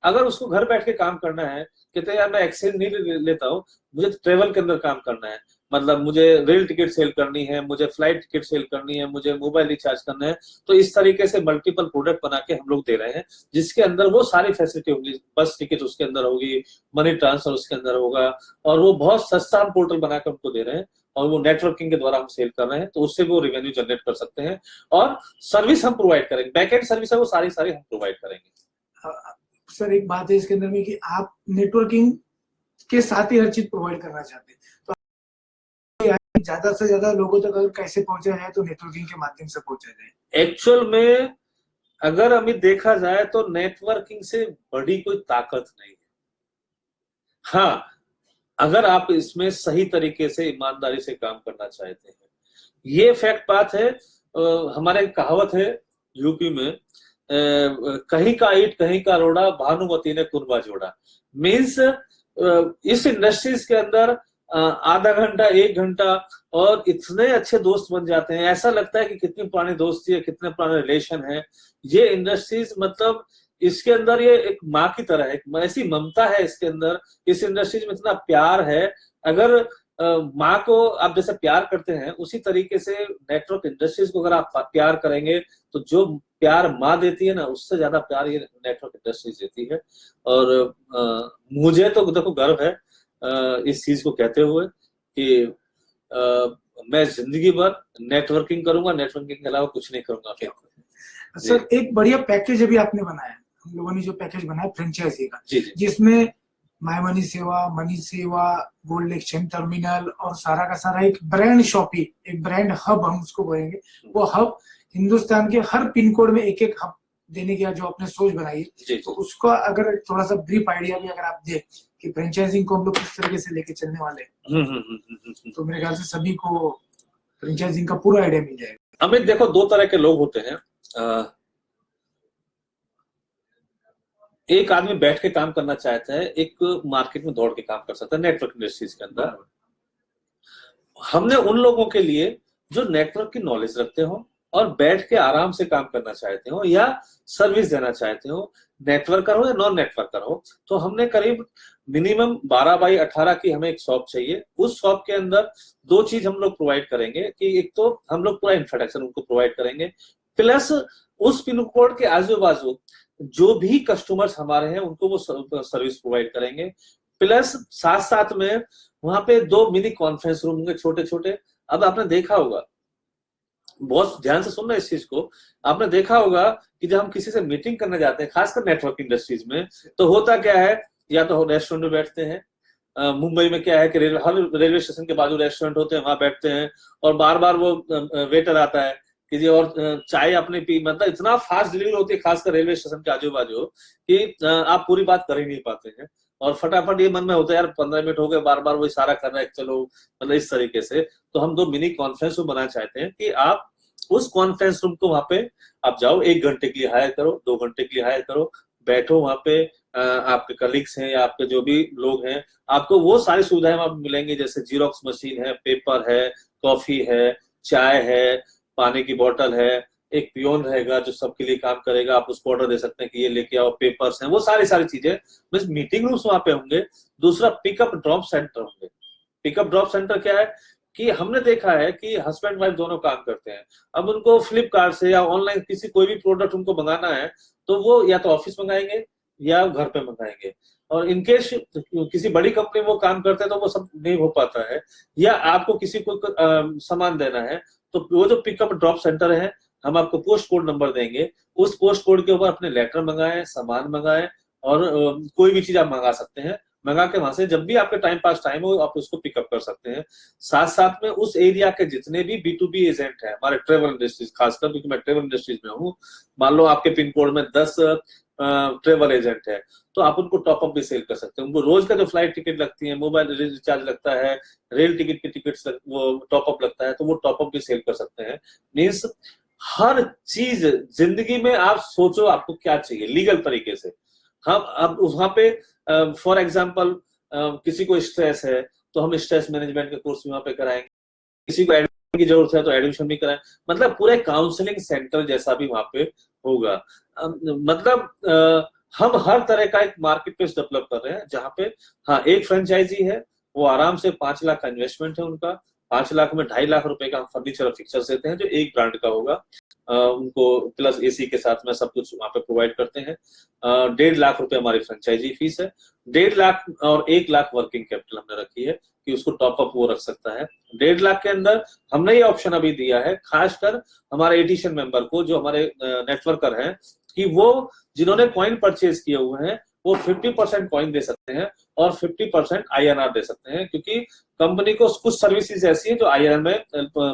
अगर उसको घर बैठ के काम करना है, कहते हैं यार मैं एक्सेल नहीं लेता हूँ, मुझे ट्रैवल के अंदर काम करना है, मतलब मुझे रेल टिकट सेल करनी है, मुझे फ्लाइट टिकट सेल करनी है, मुझे मोबाइल रिचार्ज करना है, तो इस तरीके से मल्टीपल प्रोडक्ट बना के हम लोग दे रहे हैं जिसके अंदर वो सारी फैसिलिटी होगी। बस टिकट उसके अंदर होगी, मनी ट्रांसफर उसके अंदर होगा, और वो बहुत सस्ता हम पोर्टल बनाकर उनको दे रहे हैं और वो नेटवर्किंग के द्वारा हम सेल कर रहे हैं, तो उससे वो रेवेन्यू जनरेट कर सकते हैं। और सर्विस हम प्रोवाइड करेंगे, बैकएंड सर्विस है वो सारी सारी हम प्रोवाइड करेंगे। सर एक बात है इसके अंदर में कि आप नेटवर्किंग के साथ ही हर चीज प्रोवाइड करना चाहते हैं, तो ज्यादा से ज्यादा लोगों तक अगर कैसे पहुंचा जाए तो नेटवर्किंग के माध्यम से पहुंचा जाए। एक्चुअल में अगर अमित देखा जाए तो नेटवर्किंग से बड़ी कोई ताकत नहीं है। हाँ, अगर आप इसमें सही तरीके से ईमानदारी से काम करना चाहते हैं, ये फैक्ट बात है। हमारे कहावत है यूपी में, कहीं का ईट कहीं का रोड़ा, भानुमती ने कुरबा जोड़ा। मीन्स इस इंडस्ट्रीज के अंदर आधा घंटा 1 घंटा और इतने अच्छे दोस्त बन जाते हैं, ऐसा लगता है कि कितनी पुरानी दोस्ती है, कितने पुराने रिलेशन है। ये इंडस्ट्रीज मतलब इसके अंदर ये एक माँ की तरह है, ऐसी ममता है इसके अंदर, इस इंडस्ट्रीज में इतना प्यार है। अगर माँ को आप जैसे प्यार करते हैं उसी तरीके से नेटवर्क इंडस्ट्रीज को अगर आप प्यार करेंगे तो जो प्यार माँ देती है ना, उससे ज्यादा प्यार ये नेटवर्क इंडस्ट्रीज देती है। और मुझे तो देखो गर्व है इस चीज को कहते हुए कि मैं जिंदगी भर नेटवर्किंग करूंगा, नेटवर्किंग के अलावा कुछ नहीं करूंगा। सर एक बढ़िया पैकेज अभी आपने बनाया, हम लोगों ने जो पैकेज बनाया फ्रेंचाइजी का, जिसमें माय मनी सेवा, मनी सेवा, गोल्ड एक्सचेंज टर्मिनल और सारा का सारा एक ब्रांड शॉपिंग, एक ब्रांड हब हम उसको बोलेंगे। वो हब हिंदुस्तान के हर पिन कोड में एक एक हब देने की जो आपने सोच बनाई है, तो उसका अगर थोड़ा सा ब्रीफ आइडिया भी अगर आप दे कि फ्रेंचाइजिंग को हम लोग किस तरीके से लेके चलने वाले हैं, तो मेरे ख्याल से सभी को फ्रेंचाइजिंग का पूरा आइडिया मिल जाएगा। अमित देखो, 2 तरह के लोग होते हैं। एक आदमी बैठ के काम करना चाहता है, एक मार्केट में दौड़ के काम कर सकता है नेटवर्क इंडस्ट्रीज के अंदर। हमने उन लोगों के लिए जो नेटवर्क की नॉलेज रखते हो और बैठ के आराम से काम करना चाहते हो या सर्विस देना चाहते हो, नेटवर्कर हो या नॉन नेटवर्कर हो, तो हमने करीब मिनिमम 12x18 की हमें एक शॉप चाहिए। उस शॉप के अंदर 2 चीज हम लोग प्रोवाइड करेंगे कि एक तो हम लोग पूरा इंट्रोडक्शन उनको प्रोवाइड करेंगे, प्लस उस पिन कोड के आजू बाजू जो भी कस्टमर्स हमारे हैं उनको वो सर्विस प्रोवाइड करेंगे। प्लस साथ साथ में वहां पे 2 मिनी कॉन्फ्रेंस रूम होंगे छोटे छोटे। अब आपने देखा होगा, बहुत ध्यान से सुनना इस चीज को, आपने देखा होगा कि जब हम किसी से मीटिंग करने जाते हैं खासकर नेटवर्क इंडस्ट्रीज में, तो होता क्या है, या तो रेस्टोरेंट में बैठते हैं। मुंबई में क्या है कि हर रेलवे स्टेशन के बाजू रेस्टोरेंट होते हैं, वहां बैठते हैं और बार बार वो वेटर आता है कि जी और चाय अपने पी, मतलब इतना फास्ट डिलीवरी होती है खासकर रेलवे स्टेशन के आजू बाजू कि आप पूरी बात कर ही नहीं पाते हैं। और फटाफट ये मन में होता है यार 15 मिनट हो गए, बार बार वो इशारा कर रहा है चलो, मतलब इस तरीके से। तो हम 2 मिनी कॉन्फ्रेंस रूम बनाना चाहते हैं कि आप उस कॉन्फ्रेंस रूम को वहां पे आप जाओ, 1 घंटे के लिए हायर करो, 2 घंटे के लिए हायर करो, बैठो वहां पे, आपके कलीग्स हैं या आपके जो भी लोग हैं, आपको वो सारी सुविधाएं वहां मिलेंगी, जैसे जीरोक्स मशीन है, पेपर है, कॉफी है, चाय है, पानी की बोतल है, एक पियोन रहेगा जो सबके लिए काम करेगा, आप उसको ऑर्डर दे सकते हैं कि ये लेके आओ, पेपर्स हैं, वो सारी चीजें। बस मीटिंग रूम्स वहां पे होंगे। दूसरा पिकअप ड्रॉप सेंटर होंगे। पिकअप ड्रॉप सेंटर क्या है कि हमने देखा है कि हस्बैंड वाइफ दोनों काम करते हैं, अब उनको फ्लिपकार्ट से या ऑनलाइन किसी कोई भी प्रोडक्ट उनको मंगाना है तो वो या तो ऑफिस मंगाएंगे या घर पे मंगाएंगे, और इनकेस किसी बड़ी कंपनी में वो काम करते हैं तो वो सब नहीं हो पाता है, या आपको किसी को सामान देना है तो वो जो पिकअप ड्रॉप सेंटर है हम आपको पोस्ट कोड नंबर देंगे, उस पोस्ट कोड के ऊपर अपने लेटर मंगाएं, सामान मंगाएं, और कोई भी चीज आप मंगा सकते हैं, मंगा के वहां से जब भी आपके टाइम हो आप उसको पिकअप कर सकते हैं। साथ साथ में उस एरिया के जितने भी B2B एजेंट हैं हमारे ट्रेवल इंडस्ट्रीज, खासकर क्योंकि मैं ट्रेवल इंडस्ट्रीज में हूँ, मान लो आपके पिन कोड में 10 ट्रेवल एजेंट है तो आप उनको टॉपअप भी सेल कर सकते हैं, उनको रोज का जो फ्लाइट टिकट लगती है, मोबाइल रिचार्ज लगता है, रेल टिकट की टिकट वो टॉपअप लगता है तो वो टॉपअप भी सेल कर सकते हैं। मीन्स हर चीज जिंदगी में आप सोचो आपको क्या चाहिए लीगल तरीके से, हम अब वहां पे फॉर एग्जाम्पल किसी को स्ट्रेस है तो हम स्ट्रेस मैनेजमेंट के कोर्स वहां पे कराएंगे, किसी को एडमिशन की जरूरत है तो एडमिशन भी कराएं, मतलब पूरे काउंसलिंग सेंटर जैसा भी वहां पे होगा। मतलब हम हर तरह का एक मार्केट प्लेस डेवलप कर रहे हैं जहां पे हाँ एक फ्रेंचाइजी है वो आराम से 5 लाख का इन्वेस्टमेंट है उनका, 5 लाख में 2.5 लाख रुपए का हम फर्नीचर और फिक्चर्स देते हैं जो एक ब्रांड का होगा, उनको प्लस AC के साथ में सब कुछ वहां पे प्रोवाइड करते हैं। 1.5 लाख रुपए हमारी फ्रेंचाइजी फीस है, 1.5 लाख और 1 लाख वर्किंग कैपिटल हमने रखी है कि उसको टॉपअप वो रख सकता है। 1.5 लाख के अंदर हमने ये ऑप्शन अभी दिया है खासकर हमारे एडिशन मेंबर को जो हमारे नेटवर्कर हैं कि वो जिन्होंने कॉइन परचेज किए हुए हैं वो 50% कॉइन दे सकते हैं और 50% INR दे सकते हैं, क्योंकि कंपनी को कुछ सर्विसेज ऐसी है जो INR में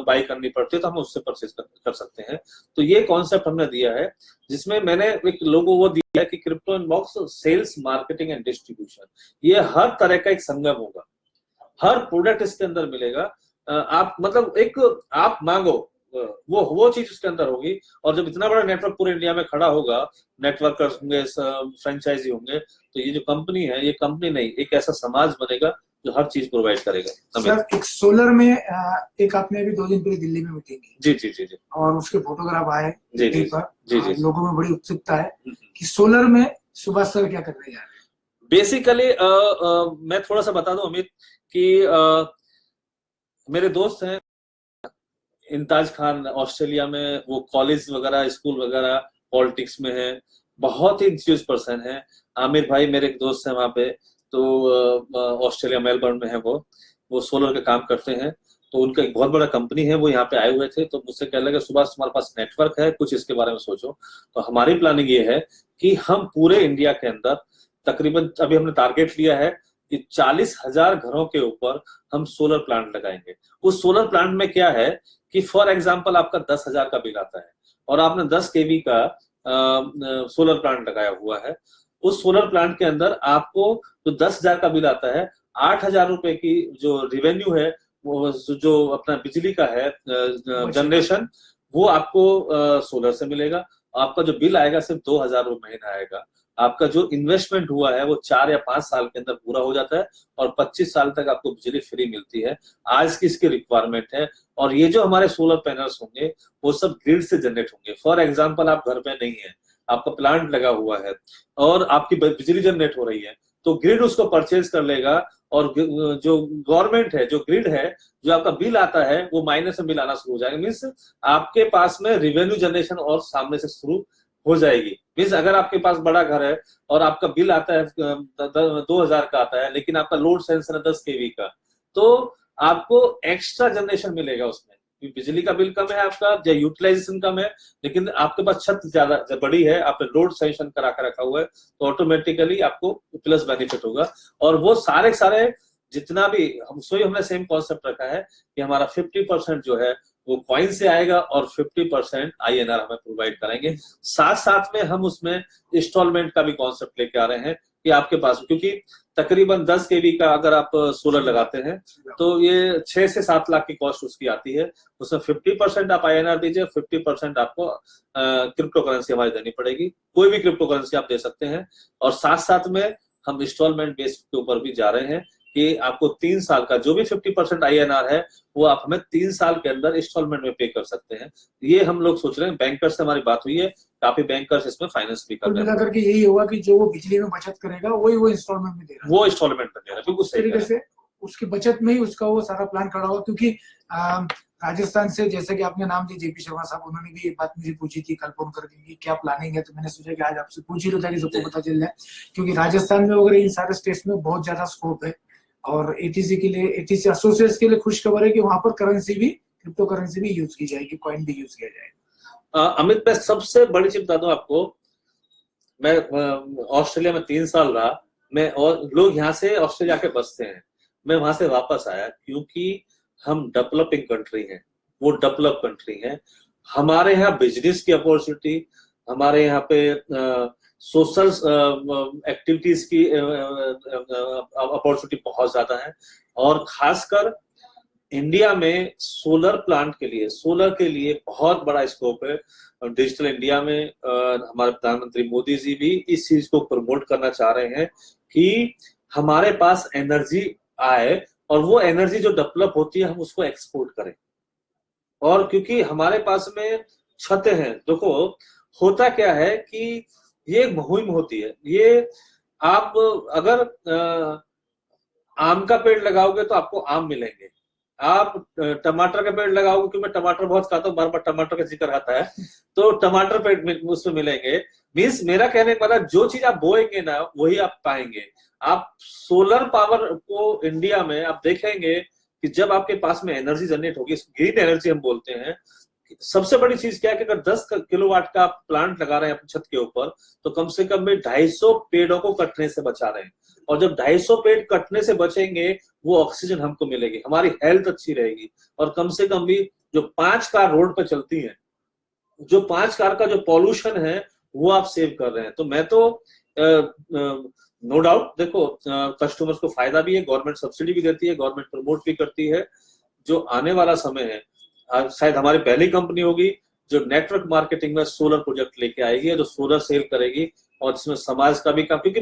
बाई करनी पड़ती है तो हम उससे परचेज कर सकते हैं। तो ये कॉन्सेप्ट हमने दिया है जिसमें मैंने एक लोगो वो दिया है कि crypto inbox sales marketing and distribution, ये हर तरह का एक संगम होगा, हर प्रोडक्ट इसके अंदर मिलेगा। आप मतलब एक आप मांगो वो चीज उसके अंदर होगी, और जब इतना बड़ा नेटवर्क पूरे इंडिया में खड़ा होगा, नेटवर्कर्स होंगे, फ्रेंचाइजी होंगे, तो ये जो कंपनी है ये कंपनी नहीं एक ऐसा समाज बनेगा जो हर चीज प्रोवाइड करेगा। सर एक सोलर में एक आपने अभी 2 दिन पहले दिल्ली में मीटिंग की जी जी जी जी और उसके फोटोग्राफ आए जी जी पर लोगों में बड़ी उत्सुकता है कि सोलर में सुभाष सर क्या करने जा रहे हैं। बेसिकली मैं थोड़ा सा बता दूं अमित कि मेरे दोस्त हैं इम्ताज खान ऑस्ट्रेलिया में, वो कॉलेज वगैरह स्कूल वगैरह पॉलिटिक्स में है, बहुत ही इंस्टीट्यूट पर्सन है। आमिर भाई मेरे एक दोस्त है वहां पे, तो ऑस्ट्रेलिया मेलबर्न में है, वो सोलर का काम करते हैं, तो उनका एक बहुत बड़ा कंपनी है, वो यहाँ पे आए हुए थे तो मुझसे कहने लगे सुभाष तुम्हारे पास नेटवर्क है कुछ इसके बारे में सोचो। तो हमारी प्लानिंग ये है कि हम पूरे इंडिया के अंदर तकरीबन अभी हमने टारगेट लिया है कि 40,000 घरों के ऊपर हम सोलर प्लांट लगाएंगे। उस सोलर प्लांट में क्या है कि फॉर एग्जाम्पल आपका 10,000 का बिल आता है और आपने 10 kV का सोलर प्लांट लगाया हुआ है, उस सोलर प्लांट के अंदर आपको जो 10,000 का बिल आता है 8,000 रुपए की जो रिवेन्यू है वो जो अपना बिजली का है जनरेशन वो आपको सोलर से मिलेगा। आपका जो बिल आएगा सिर्फ 2,000 रुपए महीना आएगा। आपका जो इन्वेस्टमेंट हुआ है वो 4 या 5 साल के अंदर पूरा हो जाता है और 25 साल तक आपको बिजली फ्री मिलती है। आज की इसकी रिक्वायरमेंट है, और ये जो हमारे सोलर पैनल्स होंगे वो सब ग्रिड से जनरेट होंगे। फॉर एग्जांपल आप घर पे नहीं है, आपका प्लांट लगा हुआ है और आपकी बिजली जनरेट हो रही है, तो ग्रिड उसको परचेज कर लेगा, और जो गवर्नमेंट है, जो ग्रिड है, जो आपका बिल आता है वो माइनस में बिल आना शुरू हो जाएगा। मीन्स आपके पास में रिवेन्यू जनरेशन और सामने से शुरू हो जाएगी। मीन्स अगर आपके पास बड़ा घर है और आपका बिल आता है 2,000 का आता है, लेकिन आपका लोड सेंसर है 10 kV का, तो आपको एक्स्ट्रा जनरेशन मिलेगा उसमें। बिजली का बिल कम है आपका या यूटिलाइजेशन कम है, लेकिन आपके पास छत ज्यादा बड़ी है, आपने लोड सेंशन करा कर रखा हुआ है, तो ऑटोमेटिकली आपको प्लस बेनिफिट होगा। और वो सारे जितना भी हमने सेम कॉन्सेप्ट रखा है कि हमारा 50% जो है वो कॉइन से आएगा और 50% INR हमें प्रोवाइड कराएंगे। साथ साथ में हम उसमें इंस्टॉलमेंट का भी कॉन्सेप्ट लेके आ रहे हैं कि आपके पास, क्योंकि तकरीबन 10 kV का अगर आप सोलर लगाते हैं तो ये 6 से 7 लाख की कॉस्ट उसकी आती है। उसमें 50% आप INR दीजिए, 50% आपको क्रिप्टो करेंसी हमारी देनी पड़ेगी। कोई भी क्रिप्टो करेंसी आप दे सकते हैं। और साथ साथ में हम इंस्टॉलमेंट बेस के ऊपर भी जा रहे हैं कि आपको 3 साल का जो भी 50% INR है वो आप हमें 3 साल के अंदर इंस्टॉलमेंट में पे कर सकते हैं। ये हम लोग सोच रहे हैं, बैंकर्स से हमारी बात हुई है, काफी बैंकर्स इसमें फाइनेंस भी कर रहे हैं। करके यही होगा कि जो वो बिजली में बचत करेगा वही वो इंस्टॉलमेंट में दे रहा है, वो इंस्टॉलमेंट में दे रहा है। बिल्कुल सही तरीके से उसकी बचत में ही उसका वो सारा प्लान खड़ा हुआ, क्योंकि राजस्थान से जैसे कि आपने नाम दिया जेपी शर्मा साहब, उन्होंने भी ये बात मुझे पूछी थी कल फोन करके कि क्या प्लानिंग है, तो मैंने सोचा कि आज आपसे पूछ ही लो ताकि सबको पता चल जाए, क्योंकि राजस्थान में वगैरह इन सारे स्टेट्स में बहुत ज्यादा स्कोप है। और एटीसी के लिए, एटीसी एसोसिएट्स के लिए खुशखबर है कि वहां पर करेंसी भी, क्रिप्टो करेंसी भी यूज की जाएगी, कॉइन भी यूज किया जाएगा। अमित, मैं सबसे बड़ी चीज बता दूं आपको, मैं ऑस्ट्रेलिया में 3 साल रहा मैं, और लोग यहाँ से ऑस्ट्रेलिया के बसते हैं, मैं वहां से वापस आया क्योंकि हम डेवलपिंग कंट्री हैं, वो डेवलप कंट्री है। हमारे यहाँ बिजनेस की अपॉर्चुनिटी, हमारे यहाँ पे सोशल एक्टिविटीज की अपॉर्चुनिटी बहुत ज्यादा है। और खासकर इंडिया में सोलर प्लांट के लिए, सोलर के लिए बहुत बड़ा स्कोप है। डिजिटल इंडिया में हमारे प्रधानमंत्री मोदी जी भी इस चीज को प्रमोट करना चाह रहे हैं कि हमारे पास एनर्जी आए और वो एनर्जी जो डेवलप होती है हम उसको एक्सपोर्ट करें। और क्योंकि हमारे पास में छतें हैं, देखो होता क्या है कि ये एक मुहिम होती है, ये आप अगर आम का पेड़ लगाओगे तो आपको आम मिलेंगे, आप टमाटर का पेड़ लगाओगे, क्योंकि मैं टमाटर बहुत खाता हूँ, बार बार टमाटर का जिक्र आता है, तो टमाटर पेड़ उसमें मिलेंगे। मीन्स मेरा कहने का मतलब जो चीज आप बोएंगे ना वही आप पाएंगे। आप सोलर पावर को इंडिया में आप देखेंगे कि जब आपके पास में एनर्जी जनरेट होगी, ग्रीन एनर्जी हम बोलते हैं, सबसे बड़ी चीज क्या है कि अगर 10 किलोवाट का आप प्लांट लगा रहे हैं अपनी छत के ऊपर, तो कम से कम में 250 पेड़ों को कटने से बचा रहे हैं। और जब 250 पेड़ कटने से बचेंगे, वो ऑक्सीजन हमको मिलेगी, हमारी हेल्थ अच्छी रहेगी। और कम से कम भी जो 5 कार रोड पे चलती हैं, जो 5 कार का जो पॉल्यूशन है वो आप सेव कर रहे हैं। तो मैं तो नो डाउट, देखो कस्टमर्स को फायदा भी है, गवर्नमेंट सब्सिडी भी देती है, गवर्नमेंट प्रमोट भी करती है। जो आने वाला समय है, शायद हमारी पहली कंपनी होगी जो नेटवर्क मार्केटिंग में सोलर प्रोजेक्ट लेके आएगी, जो सोलर सेल करेगी, और जिसमें समाज का भी काम, क्योंकि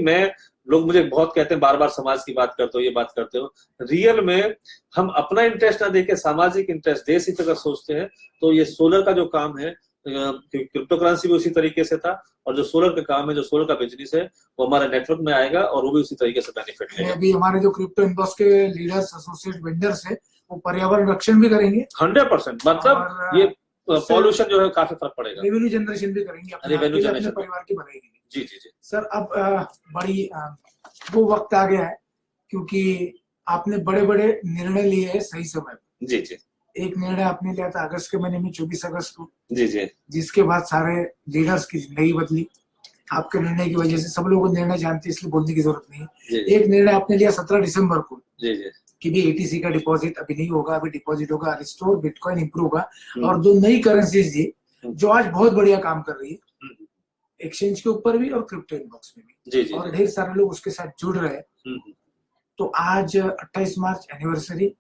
लोग मुझे बहुत कहते हैं बार बार समाज की बात करते हो, ये बात करते हो, रियल में हम अपना इंटरेस्ट ना देके सामाजिक इंटरेस्ट, देश हित अगर सोचते हैं, तो ये सोलर का जो काम है, क्रिप्टो करेंसी भी उसी तरीके से था, और जो सोलर का काम है, जो सोलर का बिजनेस है, वो हमारे नेटवर्क में आएगा और वो भी उसी तरीके से बेनिफिट लेगा। अभी हमारे जो क्रिप्टो इनबॉक्स के लीडर्स, एसोसिएट वेंडर्स है, वो पर्यावरण रक्षण भी करेंगे 100%, मतलब ये पॉल्यूशन जो है काफी फर्क पड़ेगा, रेवेन्यू जनरेशन भी करेंगे अपने परिवार की भलाई के लिए। जी जी जी सर, अब बड़ी वो वक्त आ गया है, क्योंकि आपने बड़े बड़े निर्णय लिए हैं सही समय पर। जी जी। एक निर्णय आपने लिया था अगस्त के महीने में, 24 अगस्त को, जी जी, जिसके बाद सारे लीडर्स की जिंदगी बदली। आपके निर्णय की वजह से सब लोग निर्णय जानते हैं, इसलिए बोलने की जरूरत नहीं है। एक निर्णय आपने लिया 17 दिसंबर को, जी जी, कि भी एटीसी का डिपॉजिट अभी नहीं होगा, अभी डिपॉजिट होगा रिस्टोर, बिटकॉइन इंप्रूव होगा, और दो नई करेंसीज दी जो आज बहुत बढ़िया काम कर रही है, एक्सचेंज के ऊपर भी और क्रिप्टो इनबॉक्स में भी। जी जी, और ढेर सारे लोग उसके साथ जुड़ रहे हैं। तो आज 28 मार्च एनिवर्सरी,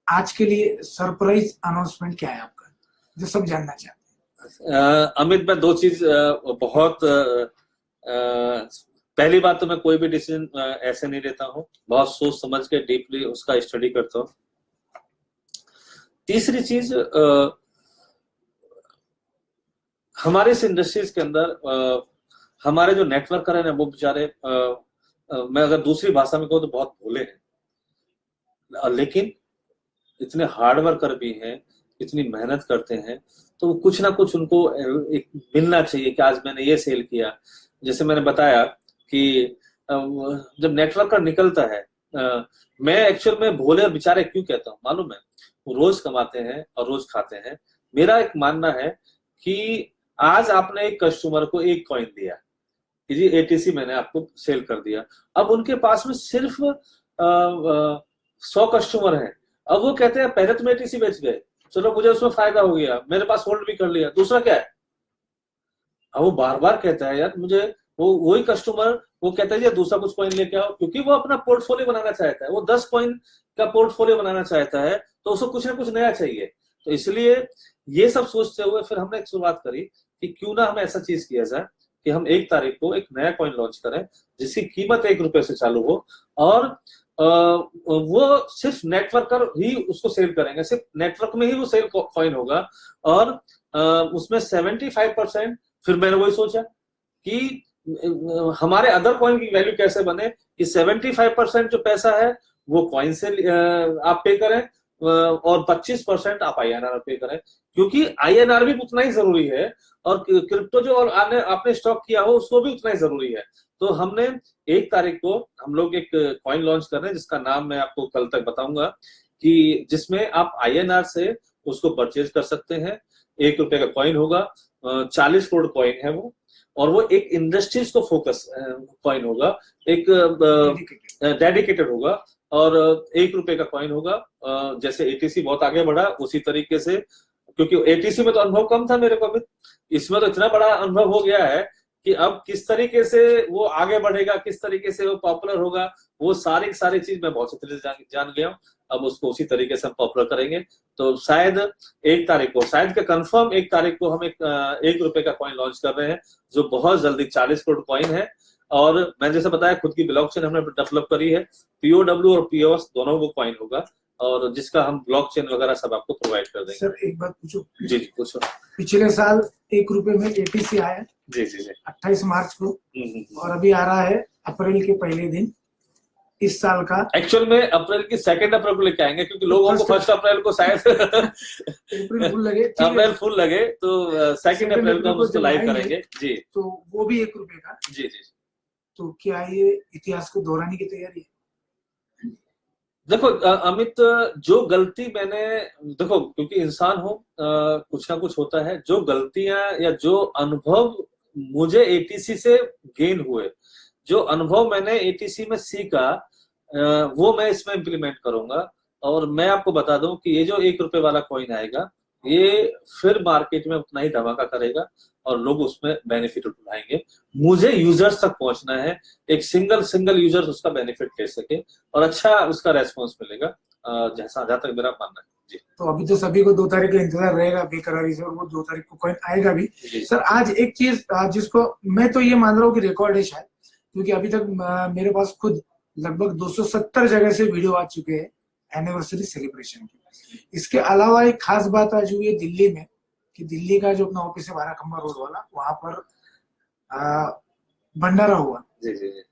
आज के लिए सरप्राइज अनाउंसमेंट क्या है आपका, जो सब जानना चाहते हैं? अमित, मैं 2 चीज बहुत पहली बात तो मैं कोई भी डिसीजन ऐसे नहीं लेता हूँ, बहुत सोच समझ के डीपली उसका स्टडी करता हूँ। तीसरी चीज, हमारे इस इंडस्ट्रीज के अंदर हमारे जो नेटवर्कर है ना, वो बेचारे, मैं अगर दूसरी भाषा में कहूँ तो बहुत भोले हैं, लेकिन इतने हार्ड वर्कर भी हैं, इतनी मेहनत करते हैं, तो कुछ ना कुछ उनको एक मिलना चाहिए कि आज मैंने ये सेल किया। जैसे मैंने बताया कि जब नेटवर्कर निकलता है, मैं एक्चुअल में भोले और बेचारे क्यों कहता हूँ मालूम है, वो रोज कमाते हैं और रोज खाते हैं। मेरा एक मानना है कि आज आपने एक कस्टमर को 1 कॉइन दिया कि जी एटीसी मैंने आपको सेल कर दिया, अब उनके पास में सिर्फ 100 कस्टमर हैं। अब वो कहते हैं पहले तो मैं एटीसी बेच गए, चलो मुझे उसमें फायदा हो गया, मेरे पास होल्ड भी कर लिया, दूसरा क्या है, अब वो बार बार कहता है यार मुझे, वो वही कस्टमर वो कहता है दूसरा कुछ कॉइन लेके आओ, क्योंकि वो अपना पोर्टफोलियो बनाना चाहता है, वो 10 कॉइन का पोर्टफोलियो बनाना चाहता है, तो उसको कुछ ना कुछ नया चाहिए। तो इसलिए ये सब सोचते हुए फिर हमने एक शुरुआत करी कि क्यों ना हम ऐसा चीज किया जाए कि हम 1 तारीख को एक नया कॉइन लॉन्च करें जिसकी कीमत 1 रुपए से चालू हो, और वो सिर्फ नेटवर्कर ही उसको सेल करेंगे, सिर्फ नेटवर्क में ही वो सेल कॉइन होगा। और उसमें 75%, फिर मैंने वही सोचा कि हमारे अदर कॉइन की वैल्यू कैसे बने कि 75% जो पैसा है वो कॉइन से आप पे करें, और 25% आप INR पे करें, क्योंकि INR भी उतना ही जरूरी है और क्रिप्टो जो और आपने स्टॉक किया हो उसको भी उतना ही जरूरी है। तो हमने 1 तारीख को हम लोग एक कॉइन लॉन्च कर रहे हैं जिसका नाम मैं आपको कल तक बताऊंगा, कि जिसमें आप INR से उसको परचेज कर सकते हैं। ₹1 का कॉइन होगा, 40 करोड़ कॉइन है वो, और वो एक इंडस्ट्रीज को फोकस कॉइन होगा, एक डेडिकेटेड होगा, और ₹1 का कॉइन होगा। जैसे ATC बहुत आगे बढ़ा उसी तरीके से, क्योंकि ATC में तो अनुभव कम था मेरे को, अभी इसमें तो इतना बड़ा अनुभव हो गया है कि अब किस तरीके से वो आगे बढ़ेगा, किस तरीके से वो पॉपुलर होगा, वो सारी चीज मैं बहुत अच्छे तरह से जान गया हूँ। अब उसको उसी तरीके से हम पॉपुलर करेंगे। तो शायद 1 तारीख को, शायद के कंफर्म 1 तारीख को हम एक ₹1 का कॉइन लॉन्च कर रहे हैं, जो बहुत जल्दी 40 करोड़ कॉइन है। और मैंने जैसे बताया खुद की ब्लॉकचेन हमने डेवलप करी है, POW और POS दोनों वो कॉइन होगा, और जिसका हम ब्लॉकचेन वगैरह सब आपको प्रोवाइड कर देंगे। सर एक बात पूछो। जी पूछो। पिछले साल ₹1 में ATC आया, जी 28 मार्च को, और अभी आ रहा है अप्रैल के पहले दिन इस साल का। एक्चुअल में अप्रैल की 2 अप्रैल को लेके आएंगे, क्योंकि लोगों को 1 अप्रैल को शायद अप्रैल फुल लगे, तो 2 अप्रैल को हम उसको लाइव करेंगे। जी, तो वो भी ₹1 का। जी। तो क्या ये इतिहास को दोहराने की तैयारी है? देखो अमित, जो गलती मैंने, देखो क्योंकि इंसान हो, कुछ ना कुछ होता है, जो गलतियां या जो अनुभव मुझे ATC से गेन हुए, जो अनुभव मैंने ATC में सीखा, वो मैं इसमें इम्प्लीमेंट करूंगा। और मैं आपको बता दूं कि ये जो ₹1 वाला कॉइन आएगा, ये फिर मार्केट में उतना ही धमाका करेगा और लोग उसमें बेनिफिट उठाएंगे। मुझे यूजर्स तक पहुंचना है, एक सिंगल यूजर्स उसका बेनिफिट ले सके और अच्छा उसका रेस्पॉन्स मिलेगा, जहां तक मेरा मानना है। जी। तो अभी तो सभी को 2 तारीख का इंतजार रहेगा बेकरारी से, और वो 2 तारीख को कॉइन आएगा भी। सर आज एक चीज जिसको मैं तो ये मान रहा हूँ कि रिकॉर्ड है शायद, क्योंकि अभी तक मेरे पास खुद लगभग 270 जगह से वीडियो आ चुके हैं एनिवर्सरी सेलिब्रेशन की। इसके अलावा एक खास बात आज हुई है दिल्ली में, कि दिल्ली का जो अपना ऑफिस है 12 खंबा रोड वाला, वहां पर भंडारा हुआ। जी।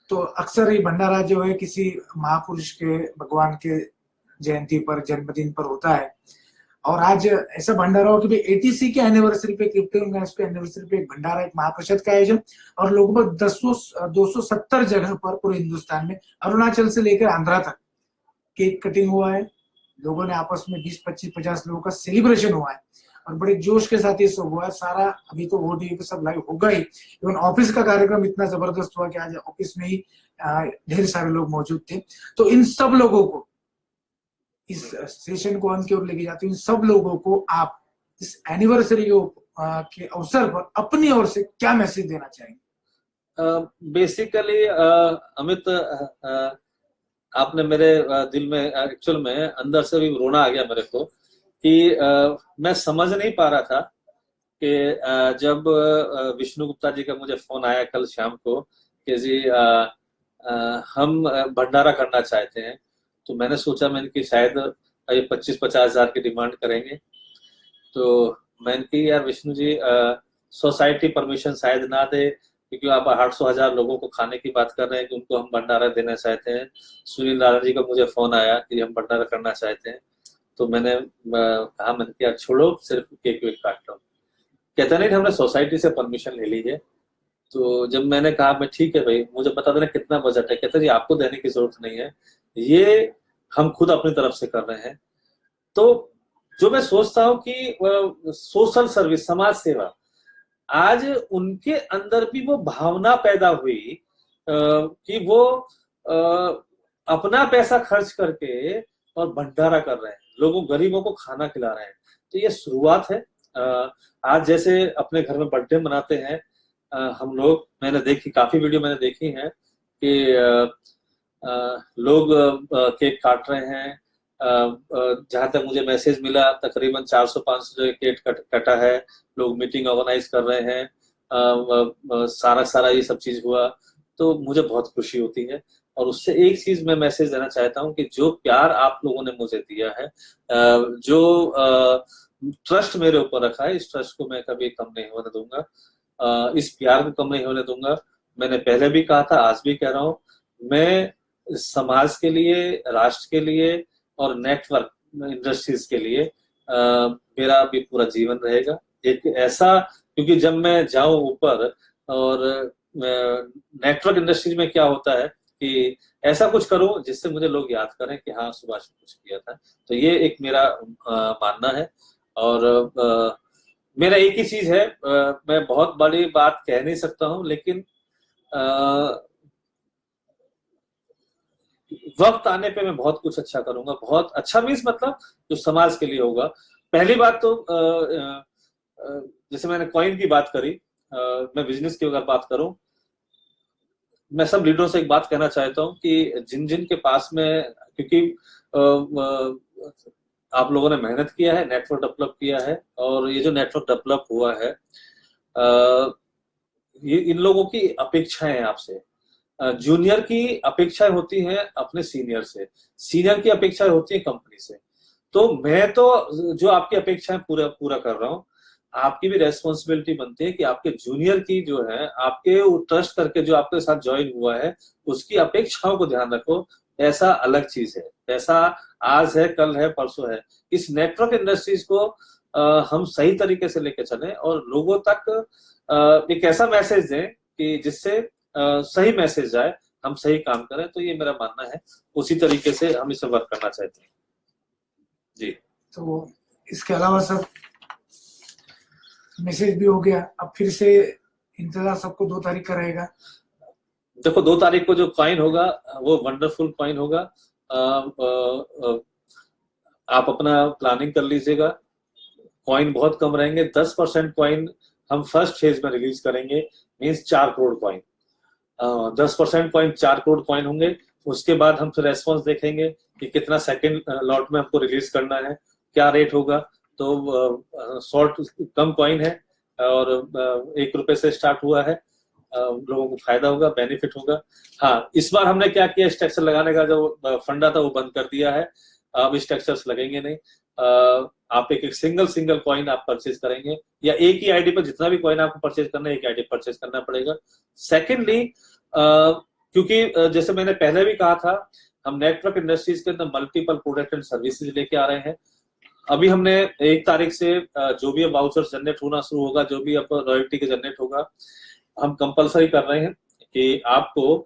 तो अक्सर ये भंडारा जो है किसी महापुरुष के, भगवान के जयंती पर, जन्मदिन पर होता है, और आज ऐसा भंडारा हो कि भाई ATC के एनिवर्सरी पे, क्रिप्टो पे एनिवर्सरी पे एक भंडारा, एक महाप्रसाद का आयोजन, और लगभग 270 जगह पर पूरे हिंदुस्तान में, अरुणाचल से लेकर आंध्रा तक केक कटिंग हुआ है। लोगों ने आपस में 20, 25, 50 लोगों का सेलिब्रेशन हुआ है, और बड़े जोश के साथ ये सब हुआ है सारा। अभी तो OTV पे सब लाइव होगा ही। इवन ऑफिस का कार्यक्रम इतना जबरदस्त हुआ कि आज ऑफिस में ही ढेर सारे लोग मौजूद थे। तो इन सब लोगों को, इस सेशन को अंत की ओर लेके जाते हैं, इन सब लोगों को आप इस एनिवर्सरी के अवसर पर अपनी ओर से क्या मैसेज देना चाहेंगे? बेसिकली अमित, आपने मेरे दिल में, एक्चुअल में अंदर से भी रोना आ गया मेरे को, कि मैं समझ नहीं पा रहा था कि जब विष्णु गुप्ता जी का मुझे फोन आया कल शाम को कि जी हम भंडारा करना चाहते हैं, तो मैंने सोचा कि शायद ये 25-50 हजार की डिमांड करेंगे। तो मैंने की यार विष्णु जी, सोसाइटी परमिशन शायद ना दे, क्योंकि आप 800,000 लोगों को खाने की बात कर रहे हैं कि उनको हम भंडारा देना चाहते हैं। सुनील नारायण जी का मुझे फोन आया कि हम भंडारा करना चाहते हैं। तो मैंने कहा, मैंने किया छोड़ो, सिर्फ केक वेक काट लो। कहता नहीं, हमने सोसाइटी से परमिशन ले ली है। तो जब मैंने कहा मैं ठीक है भाई, मुझे बता देना कितना बजट है। कहता जी आपको देने की जरूरत नहीं है, ये हम खुद अपनी तरफ से कर रहे हैं। तो जो मैं सोचता हूँ कि सोशल सर्विस, समाज सेवा, आज उनके अंदर भी वो भावना पैदा हुई कि वो अपना पैसा खर्च करके और भंडारा कर रहे हैं, लोगों गरीबों को खाना खिला रहे हैं। तो ये शुरुआत है। आज जैसे अपने घर में बर्थडे मनाते हैं हम लोग, मैंने देखी, काफी वीडियो मैंने देखी हैं कि लोग केक काट रहे हैं। जहां तक मुझे मैसेज मिला, तकरीबन 400-500 जो केक कटा है, लोग मीटिंग ऑर्गेनाइज कर रहे हैं, सारा ये सब चीज हुआ। तो मुझे बहुत खुशी होती है। और उससे एक चीज मैं मैसेज देना चाहता हूँ कि जो प्यार आप लोगों ने मुझे दिया है, जो ट्रस्ट मेरे ऊपर रखा है, इस ट्रस्ट को मैं कभी कम नहीं होने दूंगा, इस प्यार को कम नहीं होने दूंगा। मैंने पहले भी कहा था, आज भी कह रहा हूँ, मैं समाज के लिए, राष्ट्र के लिए और नेटवर्क इंडस्ट्रीज के लिए मेरा भी पूरा जीवन रहेगा। एक ऐसा, क्योंकि जब मैं जाऊं ऊपर, और नेटवर्क इंडस्ट्रीज में क्या होता है कि ऐसा कुछ करूं जिससे मुझे लोग याद करें कि हाँ सुभाष ने कुछ किया था। तो ये एक मेरा मानना है। और मेरा एक ही चीज है, मैं बहुत बड़ी बात कह नहीं सकता हूं, लेकिन वक्त आने पे मैं बहुत कुछ अच्छा करूंगा। बहुत अच्छा मीन्स मतलब जो समाज के लिए होगा। पहली बात तो जैसे मैंने कॉइन की बात करी, मैं बिजनेस की अगर बात करूं, मैं सब लीडरों से एक बात कहना चाहता हूं कि जिन जिन के पास में, क्योंकि आप लोगों ने मेहनत किया है, नेटवर्क डेवलप किया है, और ये जो नेटवर्क डेवलप हुआ है, ये इन लोगों की अपेक्षाएं हैं आपसे। जूनियर की अपेक्षाएं होती हैं अपने सीनियर से, सीनियर की अपेक्षाएं होती है कंपनी से। तो मैं तो जो आपकी अपेक्षाएं पूरा कर रहा हूं, आपकी भी रेस्पॉन्सिबिलिटी बनती है कि आपके जूनियर की जो है, आपके ट्रस्ट करके जो आपके साथ ज्वाइन हुआ है, उसकी अपेक्षाओं को ध्यान रखो। पैसा अलग चीज है, पैसा आज है, कल है, परसों है। इस नेटवर्क इंडस्ट्रीज को हम सही तरीके से लेके चलें और लोगों तक एक ऐसा मैसेज दें कि जिससे सही मैसेज जाए, हम सही काम करें। तो ये मेरा मानना है, उसी तरीके से हम इसे वर्क करना चाहते हैं जी। तो इसके अलावा सब मैसेज भी हो गया, अब फिर से इंतजार सबको 2 तारीख का रहेगा। देखो 2 तारीख को जो कॉइन होगा वो वंडरफुल कॉइन होगा। आप अपना प्लानिंग कर लीजिएगा। कॉइन बहुत कम रहेंगे, 10% कॉइन हम फर्स्ट फेज में रिलीज करेंगे, means 4 crore coin. 10% coin 4 crore coin होंगे। उसके बाद हम फिर रेस्पॉन्स देखेंगे कि कितना सेकंड लॉट में हमको रिलीज करना है, क्या रेट होगा। तो शॉर्ट कम कॉइन है और 1 रुपए से स्टार्ट हुआ है। लोगों को फायदा होगा, बेनिफिट होगा। हाँ, इस बार हमने क्या किया, स्ट्रक्चर लगाने का जो फंडा था वो बंद कर दिया है। अब स्ट्रक्चर्स लगेंगे नहीं। आप एक सिंगल कॉइन आप परचेज करेंगे, या एक ही आईडी पर जितना भी कॉइन आपको परचेज करना है, एक आईडी परचेज करना पड़ेगा। सेकेंडली, क्योंकि जैसे मैंने पहले भी कहा था, हम नेटवर्क इंडस्ट्रीज के अंदर मल्टीपल प्रोडक्ट एंड सर्विसेज लेके आ रहे हैं। अभी हमने 1 तारीख से जो भी अब वाउचर्स जनरेट होना शुरू होगा, जो भी अब रॉयल्टी के जनरेट होगा, हम कंपलसरी कर रहे हैं कि आपको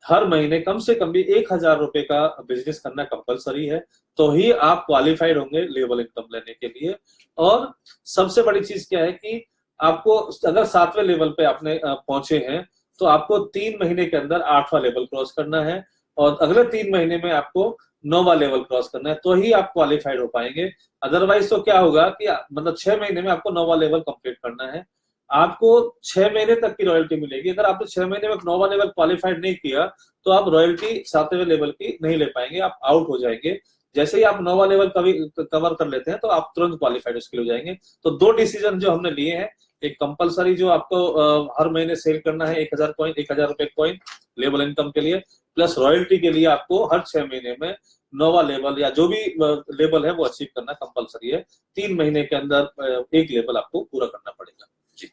हर महीने कम से कम भी 1000 रुपए का बिजनेस करना कंपलसरी है। तो ही आप क्वालिफाइड होंगे लेवल इनकम लेने के लिए। और सबसे बड़ी चीज क्या है कि आपको अगर 7वें लेवल पे आपने पहुंचे हैं, तो आपको 3 महीने के अंदर 8वां लेवल क्रॉस करना है, और अगले 3 महीने में आपको 9वां लेवल क्रॉस करना है, तो ही आप क्वालिफाइड हो पाएंगे। अदरवाइज तो क्या होगा कि मतलब 6 महीने में आपको 9वां लेवल कंप्लीट करना है। आपको 6 महीने तक की रॉयल्टी मिलेगी। अगर आपने 6 महीने में 9वां लेवल क्वालिफाइड नहीं किया, तो आप रॉयल्टी 7वें लेवल की नहीं ले पाएंगे, आप आउट हो जाएंगे। जैसे ही आप 9वां लेवल कवर कर लेते हैं, तो आप तुरंत क्वालिफाइड उसके लिए हो जाएंगे। तो 2 डिसीजन जो हमने लिए हैं, एक कंपलसरी जो आपको हर महीने सेल करना है 1000 रुपए कॉइन लेवल इनकम के लिए, प्लस रॉयल्टी के लिए आपको हर 6 महीने में 9वां लेवल या जो भी लेवल है वो अचीव करना कंपलसरी है। 3 महीने के अंदर एक लेवल आपको पूरा करना पड़ेगा जी।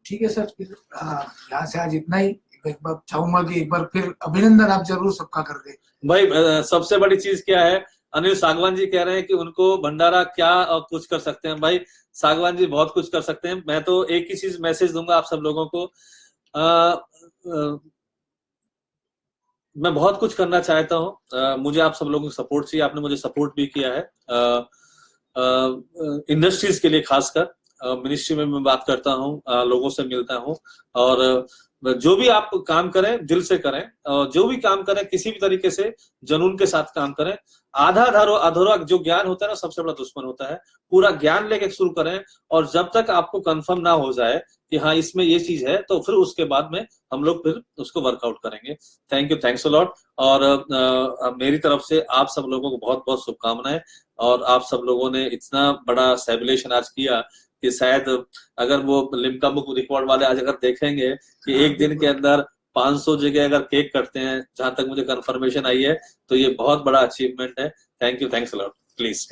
ठीक है सर, फिर यहाँ से आज इतना ही। एक बार चाहूंगा कि एक बार फिर अभिनंदन आप जरूर सबका कर दे भाई। सबसे बड़ी चीज क्या है, अनिल सागवान जी कह रहे हैं कि उनको भंडारा क्या कुछ कर सकते हैं। भाई सागवान जी बहुत कुछ कर सकते हैं। मैं तो एक ही चीज मैसेज दूंगा आप सब लोगों को, मैं बहुत कुछ करना चाहता हूँ। मुझे आप सब लोगों की सपोर्ट चाहिए। आपने मुझे सपोर्ट भी किया है इंडस्ट्रीज के लिए, खासकर मिनिस्ट्री में मैं बात करता हूँ, लोगों से मिलता हूँ। और जो भी आप काम करें दिल से करें, और जो भी काम करें किसी भी तरीके से जुनून के साथ काम करें। आधा अधूरा जो ज्ञान होता है ना, सबसे बड़ा दुश्मन होता है। पूरा ज्ञान लेके शुरू करें, और जब तक आपको कंफर्म ना हो जाए कि हाँ इसमें ये चीज है, तो फिर उसके बाद में हम लोग फिर उसको वर्कआउट करेंगे। Thank you, thanks a lot. और मेरी तरफ से आप सब लोगों को बहुत बहुत शुभकामनाएं। और आप सब लोगों ने इतना बड़ा सेलिब्रेशन आज किया कि शायद अगर वो लिम्का बुक रिकॉर्ड वाले आज अगर देखेंगे कि एक दिन के अंदर 500 जगह अगर केक कटते हैं, जहां तक मुझे कंफर्मेशन आई है, तो ये बहुत बड़ा अचीवमेंट है। Thank you, thanks a lot, please.